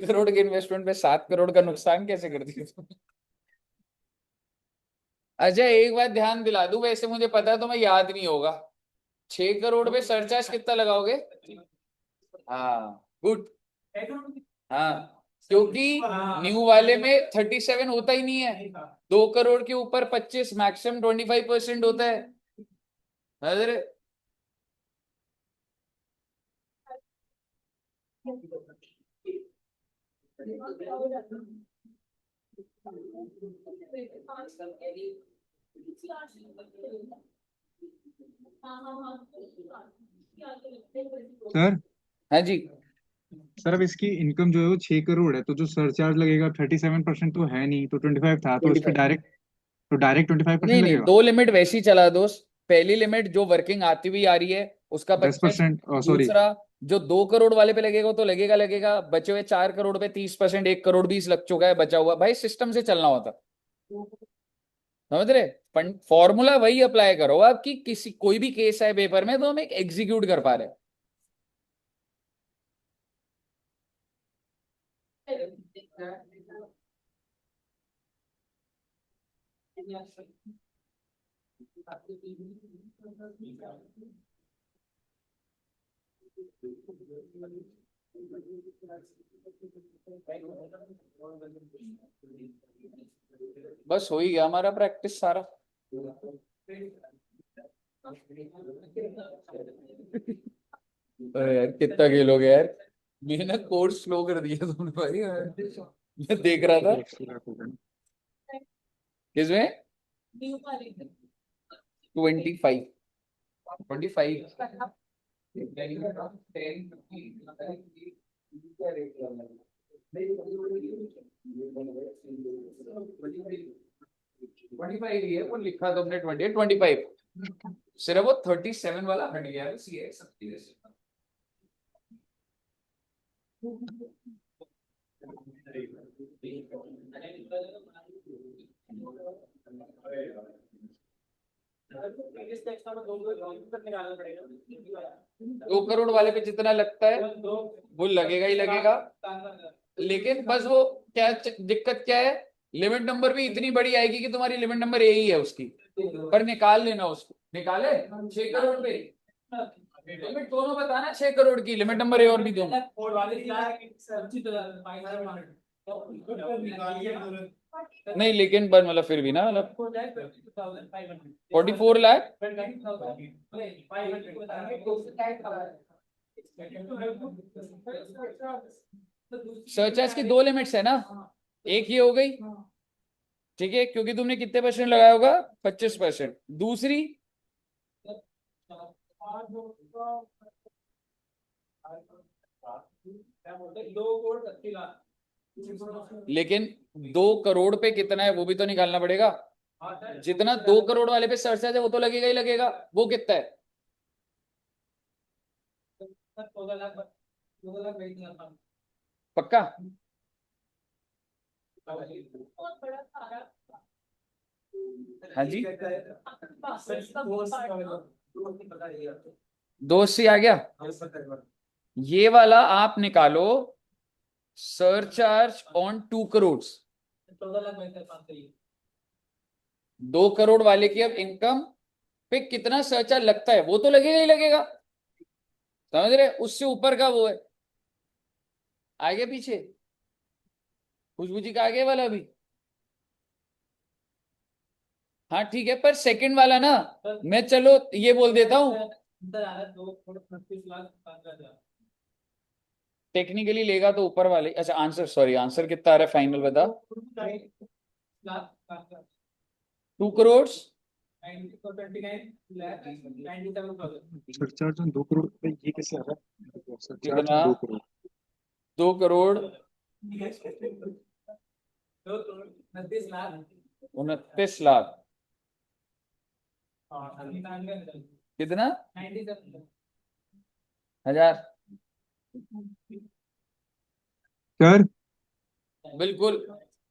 करोड़ के इन्वेस्टमेंट पे 7 करोड़ का नुकसान कैसे कर दिया तुम? अच्छा एक बात ध्यान दिला दूं, वैसे मुझे पता है तुम्हें याद नहीं होगा। 6 करोड़ पे सरचार्ज कितना लगाओगे? हाँ गुड। हाँ, क्योंकि न्यू वाले में 37 होता ही नहीं है। 2 करोड़ के ऊपर 25, मैक्सिमम 25% होता है। अरे सर। हाँ जी, सर अब इसकी इनकम जो है वो 6 करोड़ है, तो जो सरचार्ज लगेगा 37% तो है नहीं, तो 25 था, तो इस पे 25। डायरेक्ट, तो डायरेक्ट 25% नहीं नहीं, लगेगा। दो लिमिट वैसी चला दोस्त। पहली लिमिट जो वर्किंग आती हुई आ रही है उसका दस 25। Percent sorry. दूसरा जो 2 करोड़ वाले पे लगेगा वो तो लगेगा लगेगा, बचे हुए 4 करोड़ पे 30%, 1 करोड़ 20 लग चुका है, बचा हुआ भाई सिस्टम से चलना होता। समझ रहे? फॉर्मूला वही अप्लाई करो आपकी, किसी कोई भी केस है पेपर में तो हम एक एग्जीक्यूट कर पा रहे बस हो ही गया हमारा प्रैक्टिस सारा। अरे यार कितना खेलोगे यार? मैंने ना कोर्स स्लो कर दिया तुमने भाई, मैं देख रहा था। किसमें? 25। 25। ट्वेंटी फाइव ही है, वो लिखा तुमने 25। सिर्फ वो 37 वाला हट गया है, बस ये है सब चीजें। दो करोड़ वाले पे जितना लगता है वो लगेगा ही लगेगा। लेकिन बस वो क्या दिक्कत क्या है, लिमिट नंबर भी इतनी बड़ी आएगी कि तुम्हारी लिमिट नंबर यही है उसकी, पर निकाल लेना उसको। निकाले 6 करोड़ पे लिमिट दोनों बताना, 6 करोड़ की लिमिट नंबर ए और बी दोनों। नहीं लेकिन पर मतलब फिर भी ना, मतलब 44 लाख। सरचार्ज की 2 लिमिट्स है ना, एक ये हो गई, ठीक है, क्योंकि तुमने कितने परसेंट लगाया होगा, 25%। दूसरी लेकिन 2 करोड़ पे कितना है वो भी तो निकालना पड़ेगा। जितना 2 करोड़ वाले पे सरचार्ज है वो तो लगेगा ही लगेगा, वो कितना है। पक्का। हाँ जी, 280 आ गया। ये वाला आप निकालो, सरचार्ज ऑन 2 करोड़। 2 करोड़ वाले की अब इनकम पे कितना सरचार्ज लगता है वो तो लगेगा ही लगेगा, समझ रहे, उससे ऊपर का वो है। आगे पीछे खुशबू जी का आगे वाला भी, हाँ ठीक है, पर सेकंड वाला ना, मैं चलो ये बोल देता हूँ, टेक्निकली लेगा तो ऊपर वाले। अच्छा आंसर, सॉरी आंसर कितना आ रहा है फाइनल बता। 2 करोड़। सरचार्ज ऑन 2 करोड़ पे ये कैसे आ रहा है, सरचार्ज कितना, ऑन 2 करोड़। 2 करोड़ 29 लाख। कितना, 1000। सर बिल्कुल।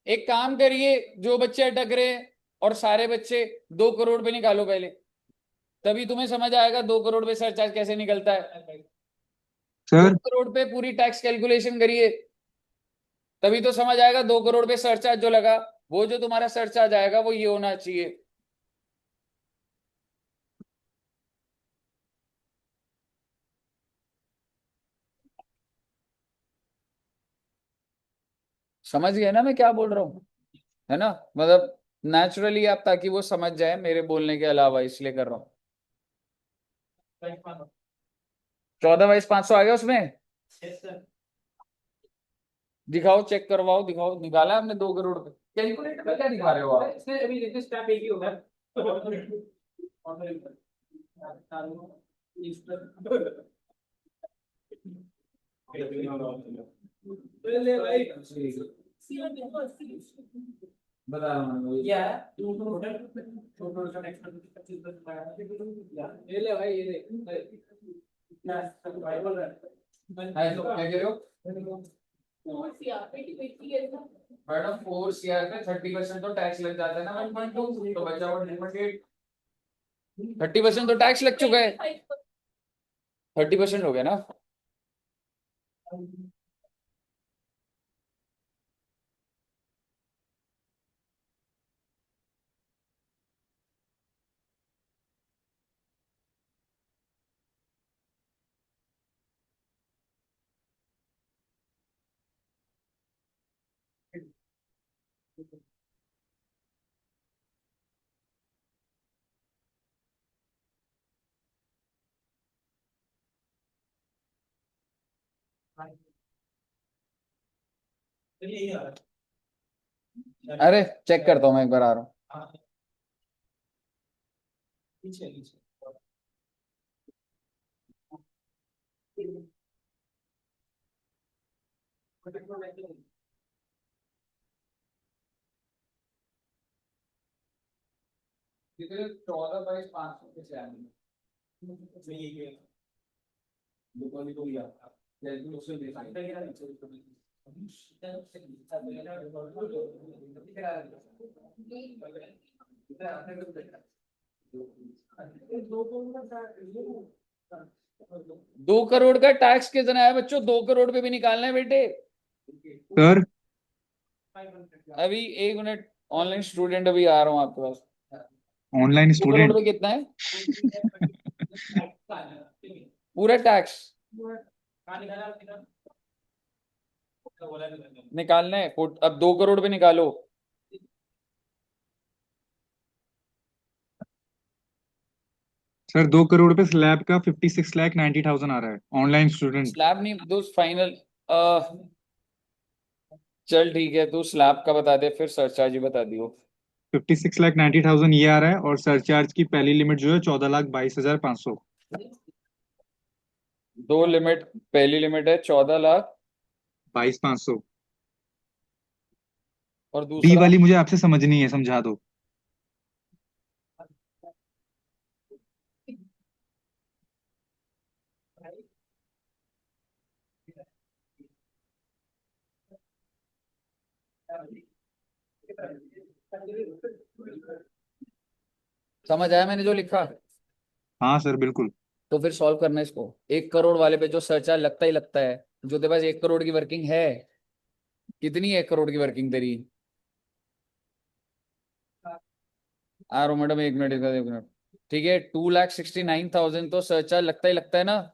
एक काम करिए, जो बच्चे अटक रहे हैं और सारे बच्चे 2 करोड़ पे निकालो पहले, तभी तुम्हें समझ आएगा 2 करोड़ पे सरचार्ज कैसे निकलता है। दो सर करोड़ पे पूरी टैक्स कैलकुलेशन करिए, तभी तो समझ आएगा 2 करोड़ पे सरचार्ज जो लगा, वो जो तुम्हारा सरचार्ज आएगा वो ये होना चाहिए। समझ गए ना मैं क्या बोल रहा हूँ, है ना, मतलब नेचुरली आप, ताकि वो समझ जाए मेरे बोलने के अलावा, इसलिए कर रहा हूँ। 14/500 आ गया उसमें, दिखाओ चेक करवाओ, दिखाओ निकाला आपने 2 करोड़ पे, कैलकुलेटर पे क्या दिखा रहे हो आप। बता रहा हूँ क्या है, ये ले भाई, ये देख क्या कह रहे हो। मैडम 4 CR पे 30% तो टैक्स लग जाता है ना, 1.2 तो बचा हुआ 1.8। 30% तो टैक्स लग चुका है, 30% हो गया ना। अरे चेक करता हूँ मैं, एक बार आ रहा हूँ। कितने, 14/500 के से आएंगे। दुकान को लिया कैलकुलेशन देखा। 2 करोड़ का टैक्स कितना है बच्चों, 2 करोड़ पे भी निकालना है बेटे। सर अभी 1 मिनट, ऑनलाइन स्टूडेंट अभी आ रहा हूँ आपके पास। Online 2 crore student. पे कितना है। पूरा टैक्स निकालना है। अब 2 करोड़ पे निकालो। सर 2 करोड़ पे स्लैब का 56,90,000 आ रहा है, ऑनलाइन स्टूडेंट। स्लैब नहीं, दो फाइनल। चल ठीक है, तू स्लैब का बता दे, फिर सरचार्ज ही बता दियो। 56,90,000 ये आ रहा है, और सरचार्ज की पहली लिमिट जो है 14,22,500। दो लिमिट, पहली लिमिट है 14 लाख 22,500। और डी दूसरा। वाली मुझे आपसे समझनी है, समझा दो। समझ आया मैंने जो लिखा? हाँ सर, बिल्कुल। तो फिर सॉल्व करना है इसको। 1 करोड़ वाले पे जो सरचार्ज लगता ही लगता है, जो तेरे पास 1 करोड़ की वर्किंग है। कितनी है 1 करोड़ की वर्किंग तेरी? आ रहा हूँ मैडम, 1 मिनट, 1 मिनट। ठीक है, 2,69,000 तो सरचार्ज लगता ही लगता है ना।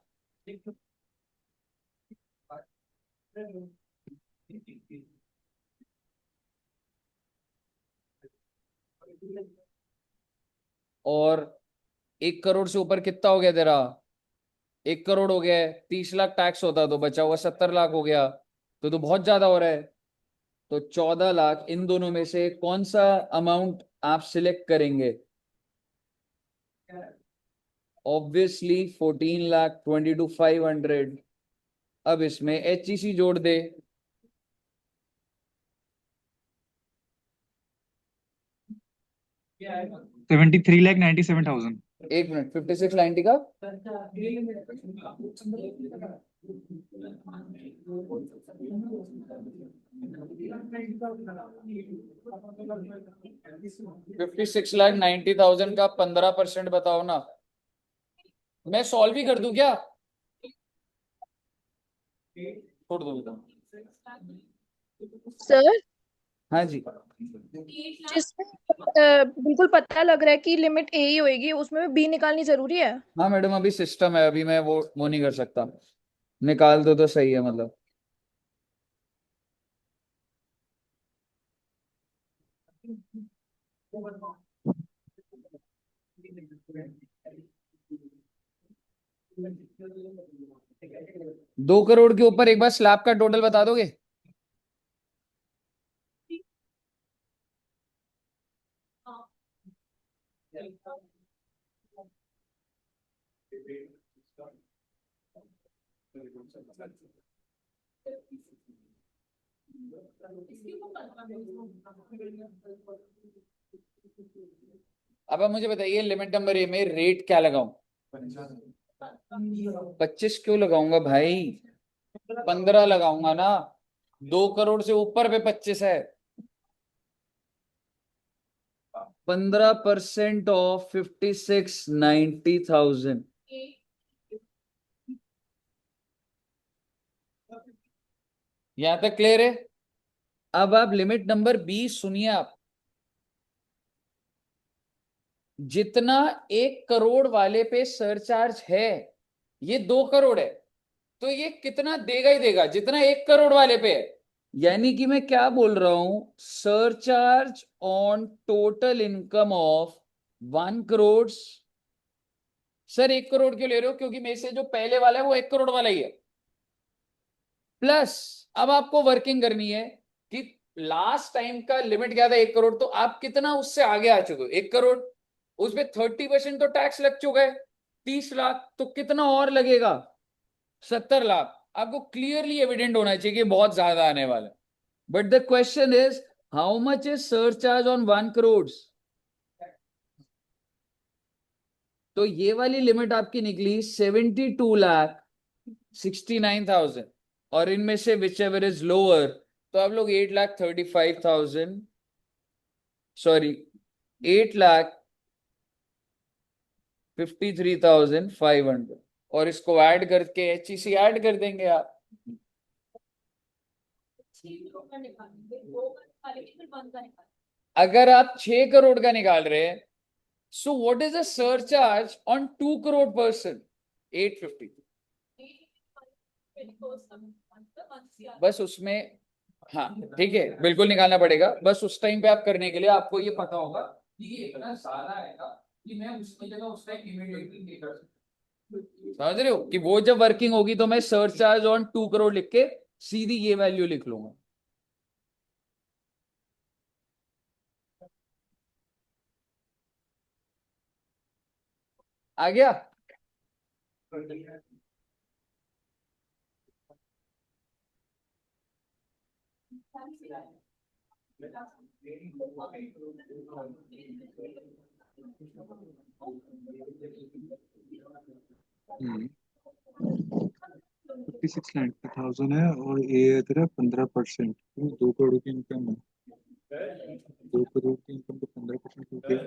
और 1 करोड़ से ऊपर कितना हो गया तेरा? 1 करोड़ हो गया है, 30 लाख टैक्स होता तो बचा हुआ 70 लाख हो गया। तो बहुत ज्यादा हो रहा है। तो 14 लाख, इन दोनों में से कौन सा अमाउंट आप सिलेक्ट करेंगे? ऑब्वियसली 14,22,500। अब इसमें HEC जोड़ दे। 73,97,000। 1 मिनट, 56,90 का। 56,90,000 का 15% बताओ ना। मैं सॉल्व ही कर दूं क्या? छोड़ दो बेटा। सर, हाँ जी। जिसमें बिल्कुल पता लग रहा है कि लिमिट ए ही होएगी, उसमें भी बी निकालनी जरूरी है। हाँ मैडम, अभी सिस्टम है, अभी मैं वो नहीं कर सकता। निकाल दो तो सही है मतलब। दो करोड़ के ऊपर एक बार स्लैब का टोटल बता दोगे? अब आप मुझे बताइए, लिमिट नंबर ए में रेट क्या लगाऊं? 25 क्यों लगाऊंगा भाई? 15 लगाऊंगा ना। 2 करोड़ से ऊपर पे 25 है। 15% ऑफ 56,90,000। यहां तक क्लियर है? अब आप लिमिट नंबर बी सुनिए आप। जितना 1 करोड़ वाले पे सरचार्ज है, ये 2 करोड़ है, तो ये कितना देगा ही देगा जितना 1 करोड़ वाले पे है। यानी कि मैं क्या बोल रहा हूं, surcharge on total income of 1 crore. Sir 1 crore क्यों ले रहे हो? क्योंकि मेरे से जो पहले वाला है वो 1 करोड़ वाला ही है। प्लस अब आपको वर्किंग करनी है कि लास्ट टाइम का लिमिट क्या था, 1 करोड़, तो आप कितना उससे आगे आ चुके हो? 1 करोड़, उसपे 30% तो टैक्स लग चुका है। 30 लाख, तो कितना और लगेगा? 70 लाख। आपको क्लियरली एविडेंट होना चाहिए कि बहुत ज्यादा आने वाला है। But the question is, how much is surcharge on 1 crore? तो ये वाली लिमिट आपकी निकली 72,69,000। और इनमें से विच एवर इज लोअर, तो आप लोग 8,35,000, सॉरी, 8,53,500, और इसको ऐड करके HEC ऐड कर देंगे आप। अगर आप 6 करोड़ का निकाल रहे हैं, so what is the surcharge on 2 crore person? 850। बस उसमें, हाँ ठीक है, बिल्कुल निकालना पड़ेगा। बस उस टाइम पे आप करने के लिए आपको ये पता होगा कि ये इतना सारा आएगा कि मैं उसकी जगह उस टाइम इमीडिएटली पे कर सकता हूं। समझ रहे हो कि वो जब वर्किंग होगी तो मैं सरचार्ज ऑन 2 करोड़ लिख के सीधी ये वैल्यू लिख लूंगा। आ गया? हम्म 56,90,000 है और ये तेरा 15%, 2 करोड़ की इनकम है। 2 करोड़ की इनकम को 15% क्यों किया?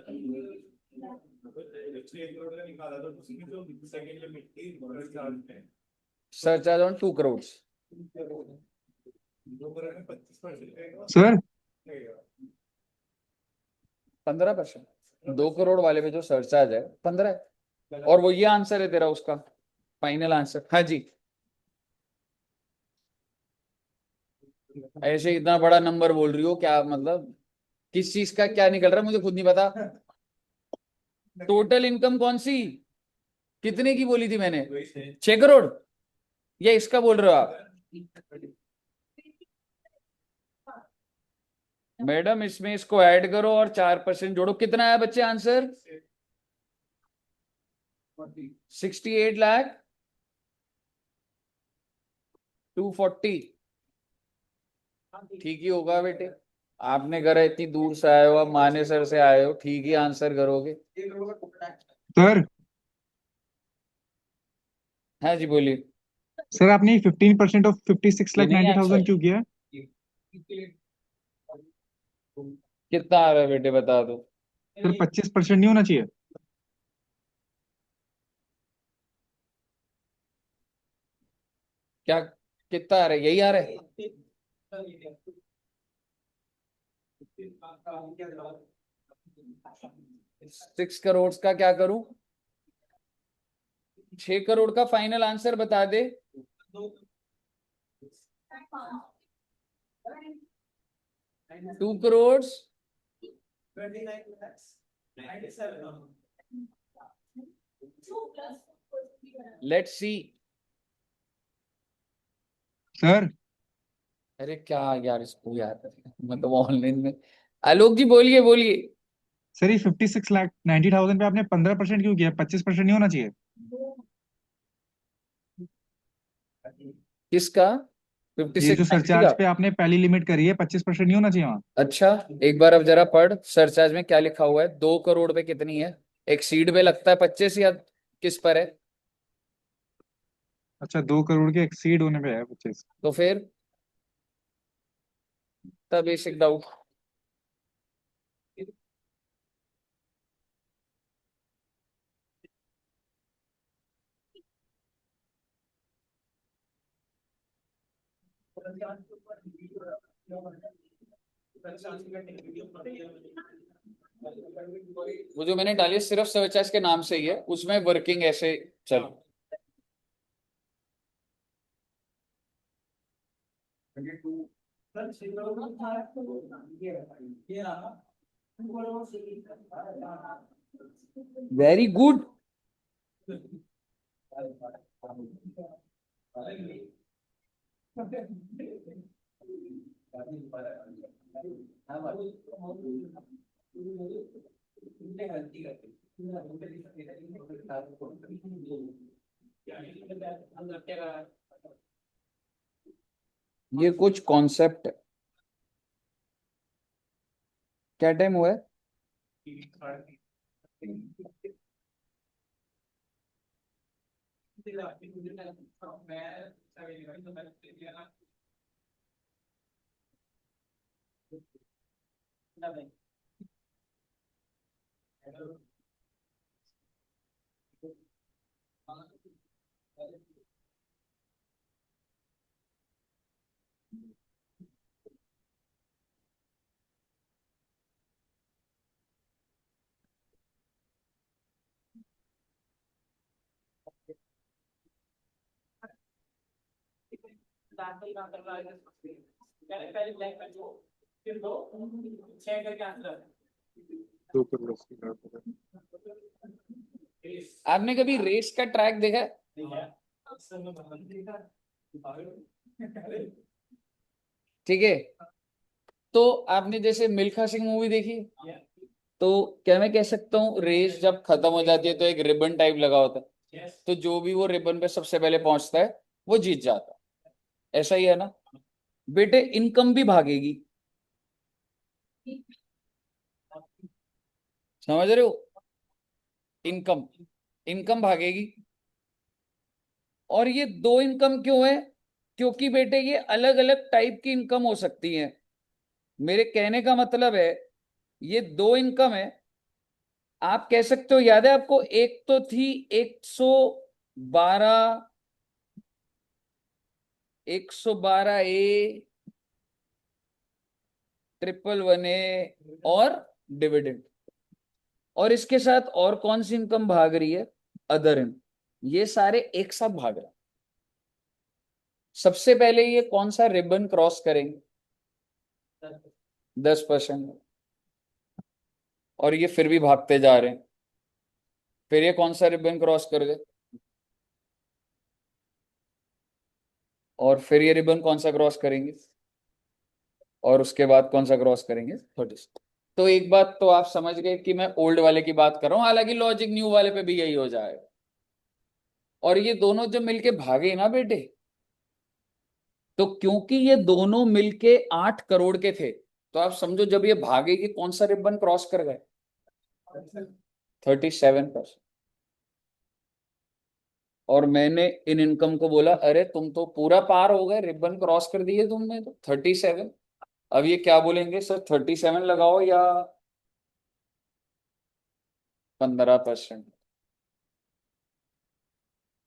Surcharge on 2 crore. Sir 15%। 2 crore वाले पे जो सरचार्ज है 15 है। और वो ये आंसर है तेरा उसका फाइनल आंसर। हाँ जी, ऐसे इतना बड़ा नंबर बोल रही हो, क्या मतलब किस चीज का क्या निकल रहा है मुझे खुद नहीं पता। टोटल इनकम कौन सी, कितने की बोली थी मैंने? 6 करोड़? या इसका बोल रहे हो आप? मैडम इसमें इसको ऐड करो और 4% जोड़ो, कितना है बच्चे आंसर? 68,240। ठीक ही होगा बेटे, आपने करा, इतनी दूर से आए हो, अब मानेसर से आए हो, ठीक ही आंसर करोगे। सर हाँ जी बोलिए। सर आपने 15% ऑफ फिफ्टी सिक्स ये लाख नहीं नाइन्टी आंसर थाउजेंड क्यों किया? कितना आ रहा है बेटे बता दो। सर 25% नहीं होना चाहिए? क्या कितना आ रहा है? यही आ रहा है। 6 करोड़ का क्या करूं? 6 करोड़ का फाइनल आंसर बता दे। 2 करोड़। Let's see. सर अरे क्या यार, इसको यार मतलब ऑनलाइन में। आलोक जी बोलिए बोलिए। सर ये 56,90,000 पे आपने 15% क्यों किया? 25% नहीं होना चाहिए? किसका? फिफ्टी ये जो सिक्स नाइनटी का? सरचार्ज पे आपने पहली लिमिट करी है, 25% नहीं होना चाहिए वहाँ? अच्छा, एक बार अब जरा पढ़ सरचार्ज में क्या लिखा हुआ है। 2 करोड़ पे कितनी है? एक सीड पे लगता है 25 या किस पर है? अच्छा, 2 करोड़ के एक्सीड होने पे है 25। तो फिर तब बेसिक डाउट। वो जो मैंने डाली है सिर्फ सरचार्ज के नाम से ही है, उसमें वर्किंग ऐसे चल। Very good. ये कुछ कॉन्सेप्ट, क्या टाइम हुआ है? दो करोड़ 80 लाख। आपने कभी रेस का ट्रैक देखा है? ठीक है, तो आपने जैसे मिल्खा सिंह मूवी देखी है? तो क्या मैं कह सकता हूँ रेस जब खत्म हो जाती है तो एक रिबन टाइप लगा होता है, तो जो भी वो रिबन पे सबसे पहले पहुंचता है वो जीत जाता है। ऐसा ही है ना बेटे, इनकम भी भागेगी, समझ रहे हो? इनकम, इनकम भागेगी। और ये दो इनकम क्यों है? क्योंकि बेटे ये अलग अलग टाइप की इनकम हो सकती है। मेरे कहने का मतलब है ये दो इनकम है। आप कह सकते हो, याद है आपको, एक तो थी 112, 112A, 111A और डिविडेंड। और इसके साथ और कौन सी इनकम भाग रही है? Other income. ये सारे एक साथ भाग रहे हैं। सबसे पहले ये कौन सा रिबन क्रॉस करेंगे? 10%। और ये फिर भी भागते जा रहे हैं। फिर ये कौन सा रिबन क्रॉस कर गए? और फिर ये रिबन कौन सा क्रॉस करेंगे? और उसके बाद कौन सा क्रॉस करेंगे? 30। तो एक बात तो आप समझ गए कि मैं ओल्ड वाले की बात कर रहा हूं, हालांकि लॉजिक न्यू वाले पे भी यही हो जाएगा। और ये दोनों जब मिलके भागे ना बेटे, तो क्योंकि ये दोनों मिलके 8 करोड़ के थे, तो आप समझो जब ये भागे कि कौन सा रिबन क्रॉस कर गए? 37%। और मैंने इन इनकम को बोला अरे तुम तो पूरा पार हो गए, रिबन क्रॉस कर दिए तुमने तो 37। अब ये क्या बोलेंगे, सर 37 लगाओ या 15%?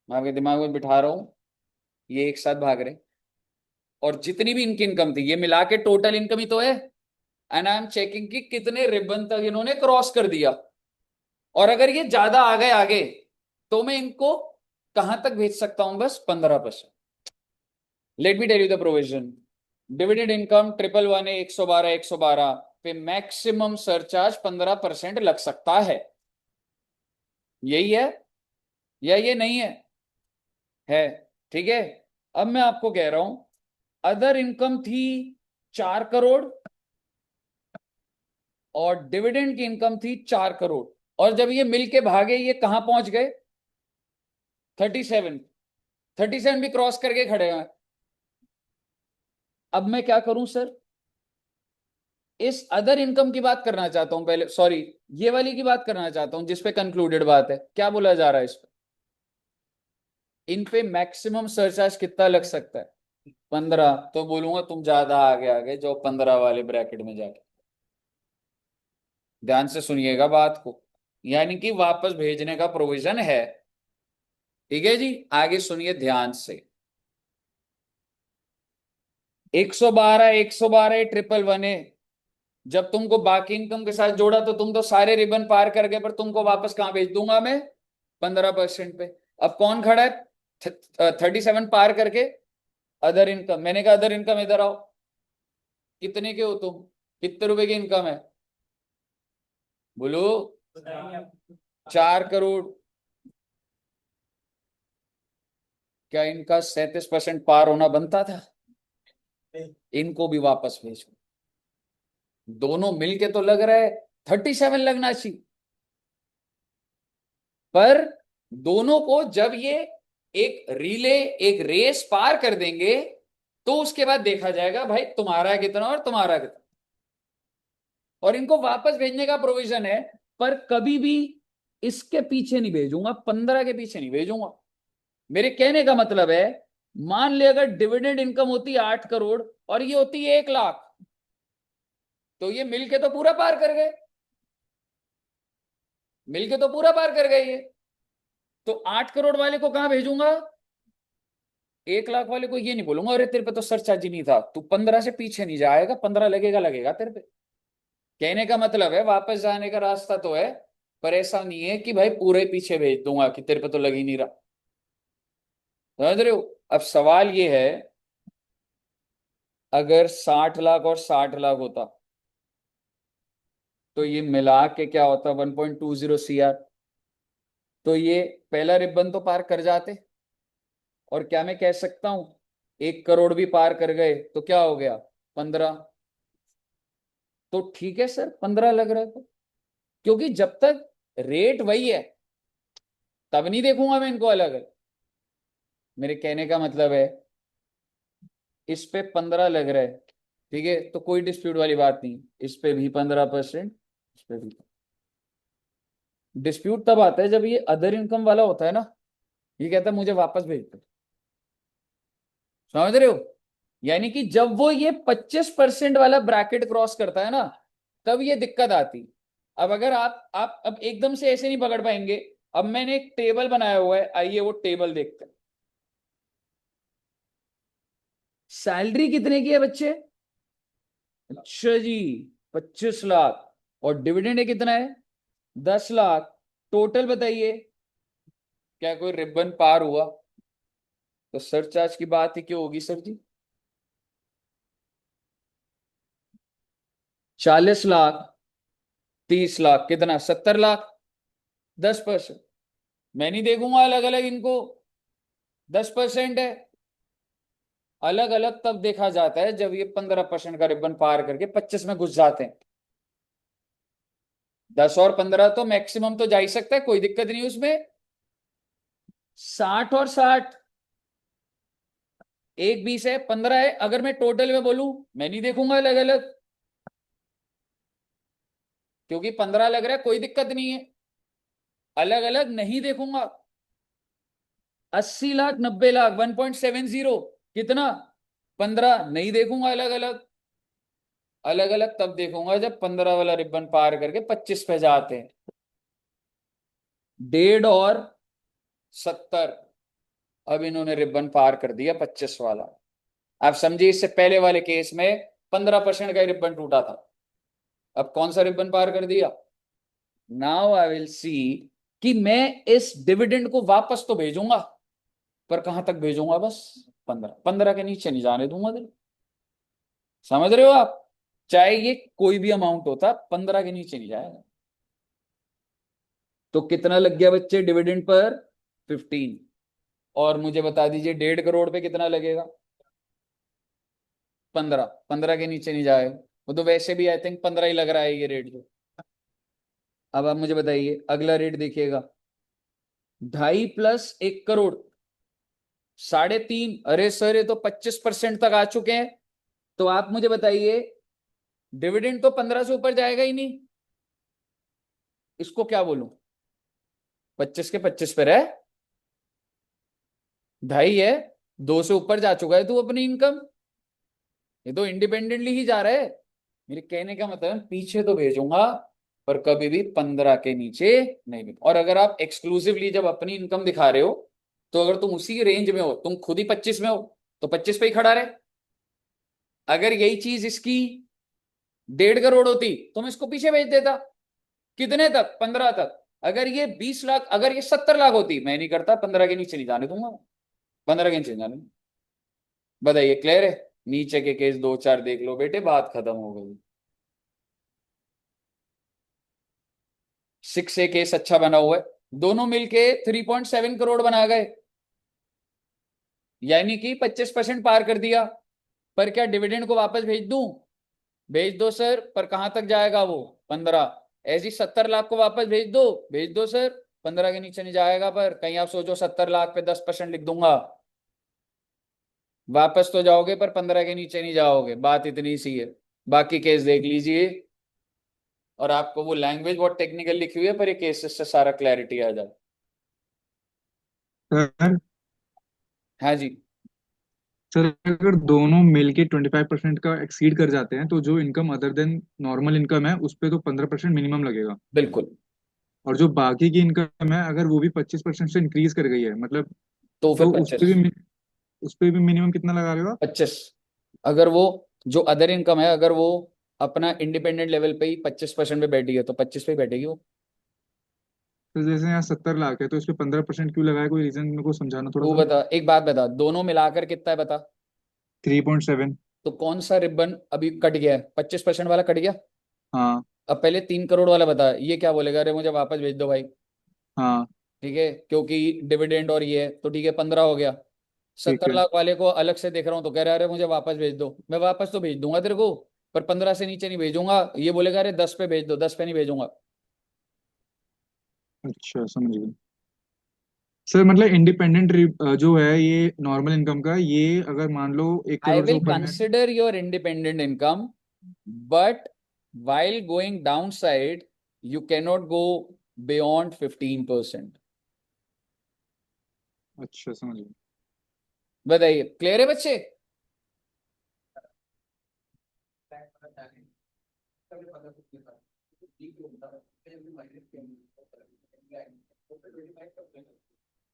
मैं आपके दिमाग में बिठा रहा हूं, ये एक साथ भाग रहे हैं। और जितनी भी इनकी इनकम थी ये मिला के टोटल इनकम ही तो है। एंड आई एम चेकिंग कि कितने रिबन तक इन्होंने क्रॉस कर दिया। और अगर ये ज्यादा आ गए आगे, तो मैं इनको कहां तक भेज सकता हूं? बस 15%। Let me tell you the provision. Dividend income 111A 112 पे मैक्सिमम सरचार्ज 15% लग सकता है। यही है या ये नहीं है? है। ठीक है। अब मैं आपको कह रहा हूं अदर इनकम थी 4 करोड़ और डिविडेंड की इनकम थी 4 करोड़। और जब ये मिलके भागे ये कहां पहुंच गए? 37। 37 भी क्रॉस करके खड़े हैं। अब मैं क्या करूं सर? इस अदर इनकम की बात करना चाहता हूं पहले, सॉरी, ये वाली की बात करना चाहता हूं जिसपे कंक्लूडेड बात है। क्या बोला जा रहा है इस पे? इन पे मैक्सिमम सरचार्ज कितना लग सकता है? 15। तो बोलूंगा तुम ज्यादा आगे आ गए जो 15 वाले ब्रैकेट में जाके। ध्यान से सुनिएगा बात को, यानी कि वापस भेजने का प्रोविजन है। ठीक है जी, आगे सुनिए ध्यान से। 112, 112, 111A जब तुमको बाकी इनकम के साथ जोड़ा तो तुम तो सारे रिबन पार कर गए, पर तुमको वापस कहां भेज दूंगा मैं? 15% पे। अब कौन खड़ा है 37 पार करके? Other income. मैंने कहा अदर इनकम इधर आओ। कितने के हो तुम? कितने रुपए की इनकम है? बोलो। 4 करोड़। क्या इनका 37% पार होना बनता था? इनको भी वापस भेजो। दोनों मिलके तो लग रहा है 37 लगना चाहिए, पर दोनों को जब ये एक रिले, एक रेस पार कर देंगे, तो उसके बाद देखा जाएगा भाई तुम्हारा कितना और तुम्हारा कितना। और इनको वापस भेजने का प्रोविजन है, पर कभी भी इसके पीछे नहीं भेजूंगा, 15 के पीछे नहीं भेजूंगा। मेरे कहने का मतलब है, मान ले अगर डिविडेंड इनकम होती 8 करोड़ और ये होती 1 लाख, तो ये मिलके तो पूरा पार कर गए। मिलके तो पूरा पार कर गए ये। तो 8 करोड़ वाले को कहां भेजूंगा? 1 लाख वाले को ये नहीं बोलूंगा अरे तेरे पे तो सरचार्ज ही नहीं था, तू 15 से पीछे नहीं जाएगा, 15 लगेगा लगेगा तेरे पे। कहने का मतलब है वापस जाने का रास्ता तो है, पर ऐसा नहीं है कि भाई पूरे पीछे भेज दूंगा कि तेरे पे तो लग ही नहीं रहा। समझ रहे हो? अब सवाल ये है अगर 60 लाख और 60 लाख होता तो ये मिला के क्या होता 1.20 CR। तो ये पहला रिबन तो पार कर जाते। और क्या मैं कह सकता हूं 1 करोड़ भी पार कर गए तो क्या हो गया 15। तो ठीक है सर 15 लग रहा है तो, क्योंकि जब तक रेट वही है तब नहीं देखूंगा मैं इनको अलग अलग। मेरे कहने का मतलब है इस पे 15 लग रहा है, ठीक है, तो कोई डिस्प्यूट वाली बात नहीं। इस पे भी 15%, इस पे भी। डिस्प्यूट तब आता है जब ये अदर इनकम वाला होता है ना, ये कहता है मुझे वापस भेज दो। समझ रहे हो? यानी कि जब वो ये 25% वाला ब्रैकेट क्रॉस करता है ना, तब ये दिक्कत आती। अब अगर आप अब एकदम से ऐसे नहीं पकड़ पाएंगे। अब मैंने एक टेबल बनाया हुआ है, आइए वो टेबल देखते हैं। सैलरी कितने की है बच्चे? अच्छा जी, 25 लाख। और डिविडेंड कितना है? 10 लाख। टोटल बताइए, क्या कोई रिबन पार हुआ? तो सरचार्ज की बात ही क्यों होगी सर जी? 40 लाख, 30 लाख, कितना? 70 लाख। 10%। मैं नहीं देखूंगा अलग अलग इनको। 10% है। अलग अलग तब देखा जाता है जब ये 15% का रिबन पार करके 25 में घुस जाते हैं। 10 और 15 तो मैक्सिमम तो जा ही सकता है, कोई दिक्कत नहीं उसमें। 60 और 60, एक 20 है, 15 है। अगर मैं टोटल में बोलूं मैं नहीं देखूंगा अलग अलग, क्योंकि 15 लग रहा है, कोई दिक्कत नहीं है। अलग अलग नहीं देखूंगा। 80 लाख, 90 लाख, 1.70, कितना? 15, नहीं देखूंगा अलग अलग। अलग अलग तब देखूंगा जब 15 वाला रिबन पार करके 25 पे जाते हैं। 1.5 और 70, अब इन्होंने रिबन पार कर दिया 25 वाला। आप समझिए इससे पहले वाले केस में 15% का रिबन टूटा था। अब कौन सा रिबन पार कर दिया? नाउ आई विल सी कि मैं इस डिविडेंड को वापस तो भेजूंगा, पर कहां तक भेजूंगा? बस 15, 15 के नीचे नहीं जाने दूंगा दिल। समझ रहे हो आप? चाहे ये कोई भी अमाउंट होता 15 के नीचे नहीं जाएगा। तो कितना लग गया बच्चे डिविडेंड पर? 15। और मुझे बता दीजिए 1.5 करोड़ पे कितना लगेगा? 15। 15 के नीचे नहीं जाएगा। वो तो वैसे भी आई थिंक 15 ही लग रहा है ये रेट जो। अब आप मुझे बताइए अगला रेट देखिएगा। 2.5 + 1 करोड़, 3.5। अरे सर ये तो 25% तक आ चुके हैं। तो आप मुझे बताइए डिविडेंड तो 15 से ऊपर जाएगा ही नहीं। इसको क्या बोलूं? 25 के 25 पे रहे, 2.5 है, 2 से ऊपर जा चुका है तू अपनी इनकम। ये तो इंडिपेंडेंटली ही जा रहा है। मेरे कहने का मतलब है, पीछे तो भेजूंगा पर कभी भी 15 के नीचे नहीं भेज। और अगर आप एक्सक्लूसिवली जब अपनी इनकम दिखा रहे हो, तो अगर तुम उसी रेंज में हो, तुम खुद ही 25 में हो, तो 25 पे ही खड़ा रहे। अगर यही चीज इसकी 1.5 करोड़ होती तो मैं इसको पीछे भेज देता। कितने तक? 15 तक। अगर ये 20 लाख, अगर ये 70 लाख होती, मैं नहीं करता, 15 के नीचे नहीं जाने दूंगा। 15 के नीचे नहीं जाने दूंगा। बताइए क्लियर है? नीचे के केस 2 4 देख लो बेटे, बात खत्म हो गई। 6 केस अच्छा बना हुआ है। दोनों मिलके 3.7 करोड़ बना गए, यानी कि 25% पार कर दिया। पर क्या डिविडेंड को वापस भेज दूं? भेज दो सर, पर कहां तक जाएगा वो? 15। ऐसी 70 लाख को वापस भेज दो सर, 15 के नीचे नहीं जाएगा। पर कहीं आप सोचो 70 लाख पे 10% लिख दूंगा, वापस तो जाओगे पर 15 के नीचे नहीं जाओगे। बात इतनी सी है। बाकी केस देख लीजिए। और आपको वो लैंग्वेज बहुत टेक्निकल लिखी हुई है, पर ये केसेस से सारा क्लैरिटी आ जाए। सर हाँ जी। सर अगर दोनों मिलके 25% का एक्सीड कर जाते हैं तो जो income other than normal income है उस पे तो 15% मिनिमम लगेगा। बिल्कुल। और जो बाकी की इनकम है अगर वो भी 25% से इंक्रीज कर गई है मतलब, तो फिर तो 25। उस पे भी मिनिमम कितना लगा रहे हो आप? 25। अगर वो जो अदर इनकम है, अगर वो अपना इंडिपेंडेंट लेवल पे ही 25% पे बैठी है, तो 25 पे ही बैठेगी वो। तो जैसे यहाँ 70 लाख है तो इस पे 15% क्यों लगाया, कोई रीजन मेरे को समझाना थोड़ा तू सा। बता, एक बात बता, दोनों मिलाकर कितना है बता? 3.7। तो कौन सा रिबन अभी कट गया है? 25% वाला कट गया। हाँ अब पहले 3 करोड़ वाला बता, ये क्या बोलेगा? अरे मुझे वापस भेज दो भाई। हाँ ठीक है, क्योंकि डिविडेंड और ये है, तो ठीक है 15 हो गया। ठीक 70 है। लाख वाले को अलग से देख रहा हूँ, तो कह रहा है अरे मुझे वापस भेज दो। मैं वापस तो भेज दूंगा तेरे को, पर 15 से नीचे नहीं भेजूंगा। ये बोलेगा अरे 10 पे भेज दो, 10 पे नहीं भेजूंगा। अच्छा समझ गया सर। मतलब इंडिपेंडेंट जो है ये नॉर्मल इनकम का, ये अगर मान लो 1 करोड़ I से will ऊपर में। consider your independent income, but while going downside, you cannot go beyond 15%. अच्छा समझ गया। बताइए, क्लियर है बच्चे?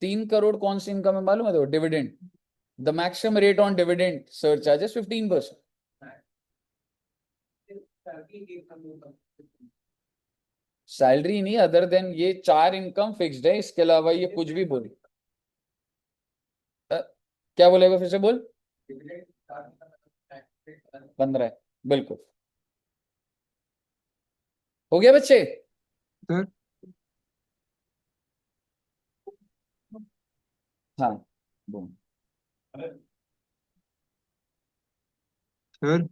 तीन करोड़ कौन सी इनकम है मालूम है? तो dividend, the maximum rate on dividend surcharge 15%। Salary नहीं, अदर देन ये चार इनकम फिक्स्ड है, इसके अलावा ये कुछ भी बोले। क्या बोलेगा फिर से बोल? 15 है, बिल्कुल। हो गया बच्चे? सर हाँ बोल। सर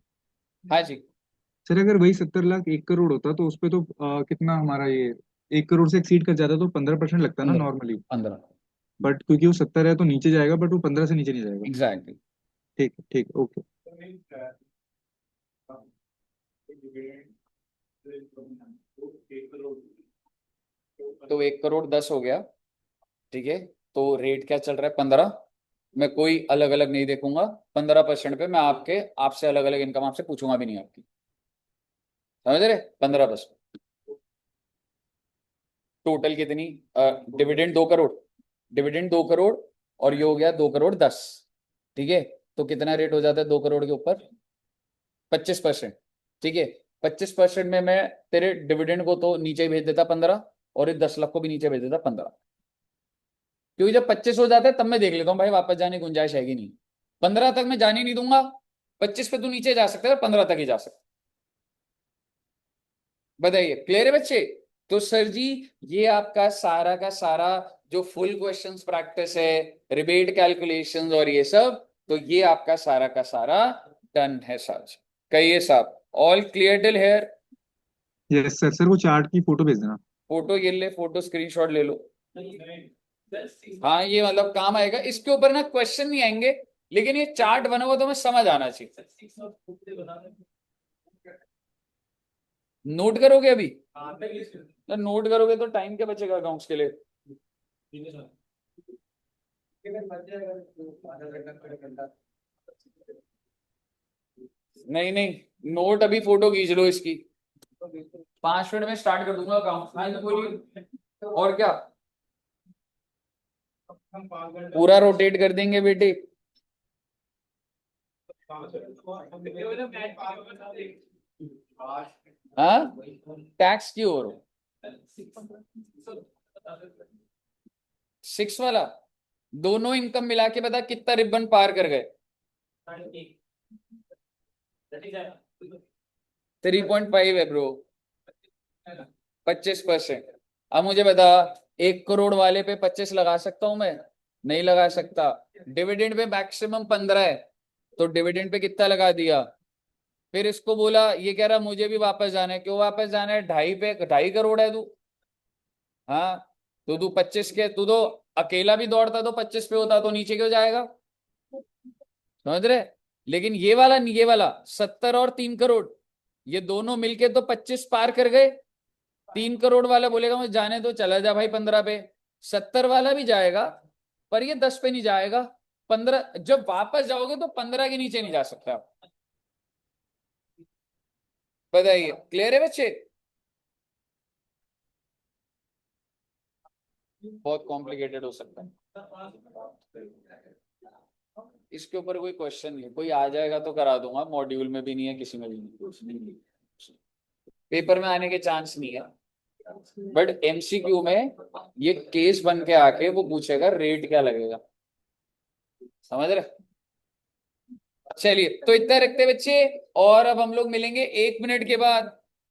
हाँ जी। सर अगर वही 70 लाख 1 करोड़ होता तो उस पे तो कितना हमारा ये 1 करोड़ से एक्सीड कर जाता तो 15% लगता ना 15, नॉर्मली। 15। बट क्योंकि वो 70 है तो नीचे जाएगा, बट वो 15 से नीचे नहीं जाएगा। एग्जैक्टली। ठीक है ठीक है ओके। तो 1 करोड़ 10 हो गया। ठीक है, तो रेट क्या चल रहा है? 15। मैं कोई अलग अलग नहीं देखूंगा। 15% पे मैं आपके आपसे अलग अलग इनकम आपसे पूछूंगा भी नहीं आपकी। समझ रहे? 15%। टोटल कितनी? डिविडेंड 2 करोड़, डिविडेंड 2 करोड़, और ये हो गया 2 करोड़ 10। ठीक है, तो कितना रेट हो जाता है 2 करोड़ के ऊपर? 25%। ठीक है, 25% में मैं तेरे डिविडेंड को तो नीचे ही भेज देता 15, और ये 10 लाख को भी नीचे भेज देता 15। क्योंकि जब 25 हो जाता है तब मैं देख लेता हूँ भाई वापस जाने की गुंजाइश है कि नहीं। 15 तक मैं जाने नहीं दूंगा। 25 पे तू नीचे जा सकता है, और 15 तक ही जा सकता है। बताइए, क्लियर है बच्चे? तो सर जी, ये आपका सारा का सारा जो फुल क्वेश्चंस प्रैक्टिस है, रिबेट कैलकुलेशंस और ये सब, तो ये आपका सारा का सारा डन है सर जी। कहिए साहब, all clear till here? Yes sir. Sir वो चार्ट की फोटो भेज देना। फोटो ये ले, फोटो स्क्रीनशॉट ले लो। हाँ, ये मतलब काम आएगा। इसके ऊपर ना क्वेश्चन नहीं आएंगे, लेकिन ये चार्ट बना हुआ तो मैं समझ आना चाहिए। नोट करोगे अभी? तो नोट करोगे तो टाइम क्या बचेगा अकाउंट्स के लिए? नहीं नहीं, नोट अभी फोटो खींच लो इसकी। 5 मिनट में स्टार्ट कर दूंगा अकाउंट। हाँ जी बोलिए। और क्या? पूरा रोटेट कर देंगे बेटे। हाँ, टैक्स की ओर 6 वाला, दोनों इनकम मिला के बता कितना रिबन पार कर गए? 3.5 है ब्रो। 25%। अब मुझे बता, 1 करोड़ वाले पे 25 लगा सकता हूं मैं? नहीं लगा सकता। डिविडेंड पे मैक्सिमम 15 है, तो डिविडेंड पे कितना लगा दिया? फिर इसको बोला, ये कह रहा मुझे भी वापस जाना है। क्यों वापस जाना है? 2.5 पे 2.5 करोड़ है तू। हाँ, तो तू 25 के, तू तो अकेला भी दौड़ता तो 25 पे होता, तो नीचे क्यों जाएगा? समझ रहे? लेकिन ये वाला 70 और 3 करोड़, ये दोनों मिलके तो 25 पार कर गए। 3 करोड़ वाला बोलेगा मुझे जाने दो, चला जा भाई 15 पे। 70 वाला भी जाएगा, पर ये 10 पे नहीं जाएगा। 15 जब वापस जाओगे तो 15 के नीचे नहीं जा सकता। बताइए, क्लियर है बच्चे? बहुत कॉम्प्लिकेटेड हो सकता है। इसके ऊपर कोई क्वेश्चन नहीं, कोई आ जाएगा तो करा दूंगा। मॉड्यूल में भी नहीं है, किसी में भी नहीं, पेपर में आने के चांस नहीं है। बट एमसीक्यू में ये केस बन के आके वो पूछेगा रेट क्या लगेगा। समझ रहे? चलिए तो इतना रखते हैं बच्चे, और अब हम लोग मिलेंगे 1 मिनट के बाद।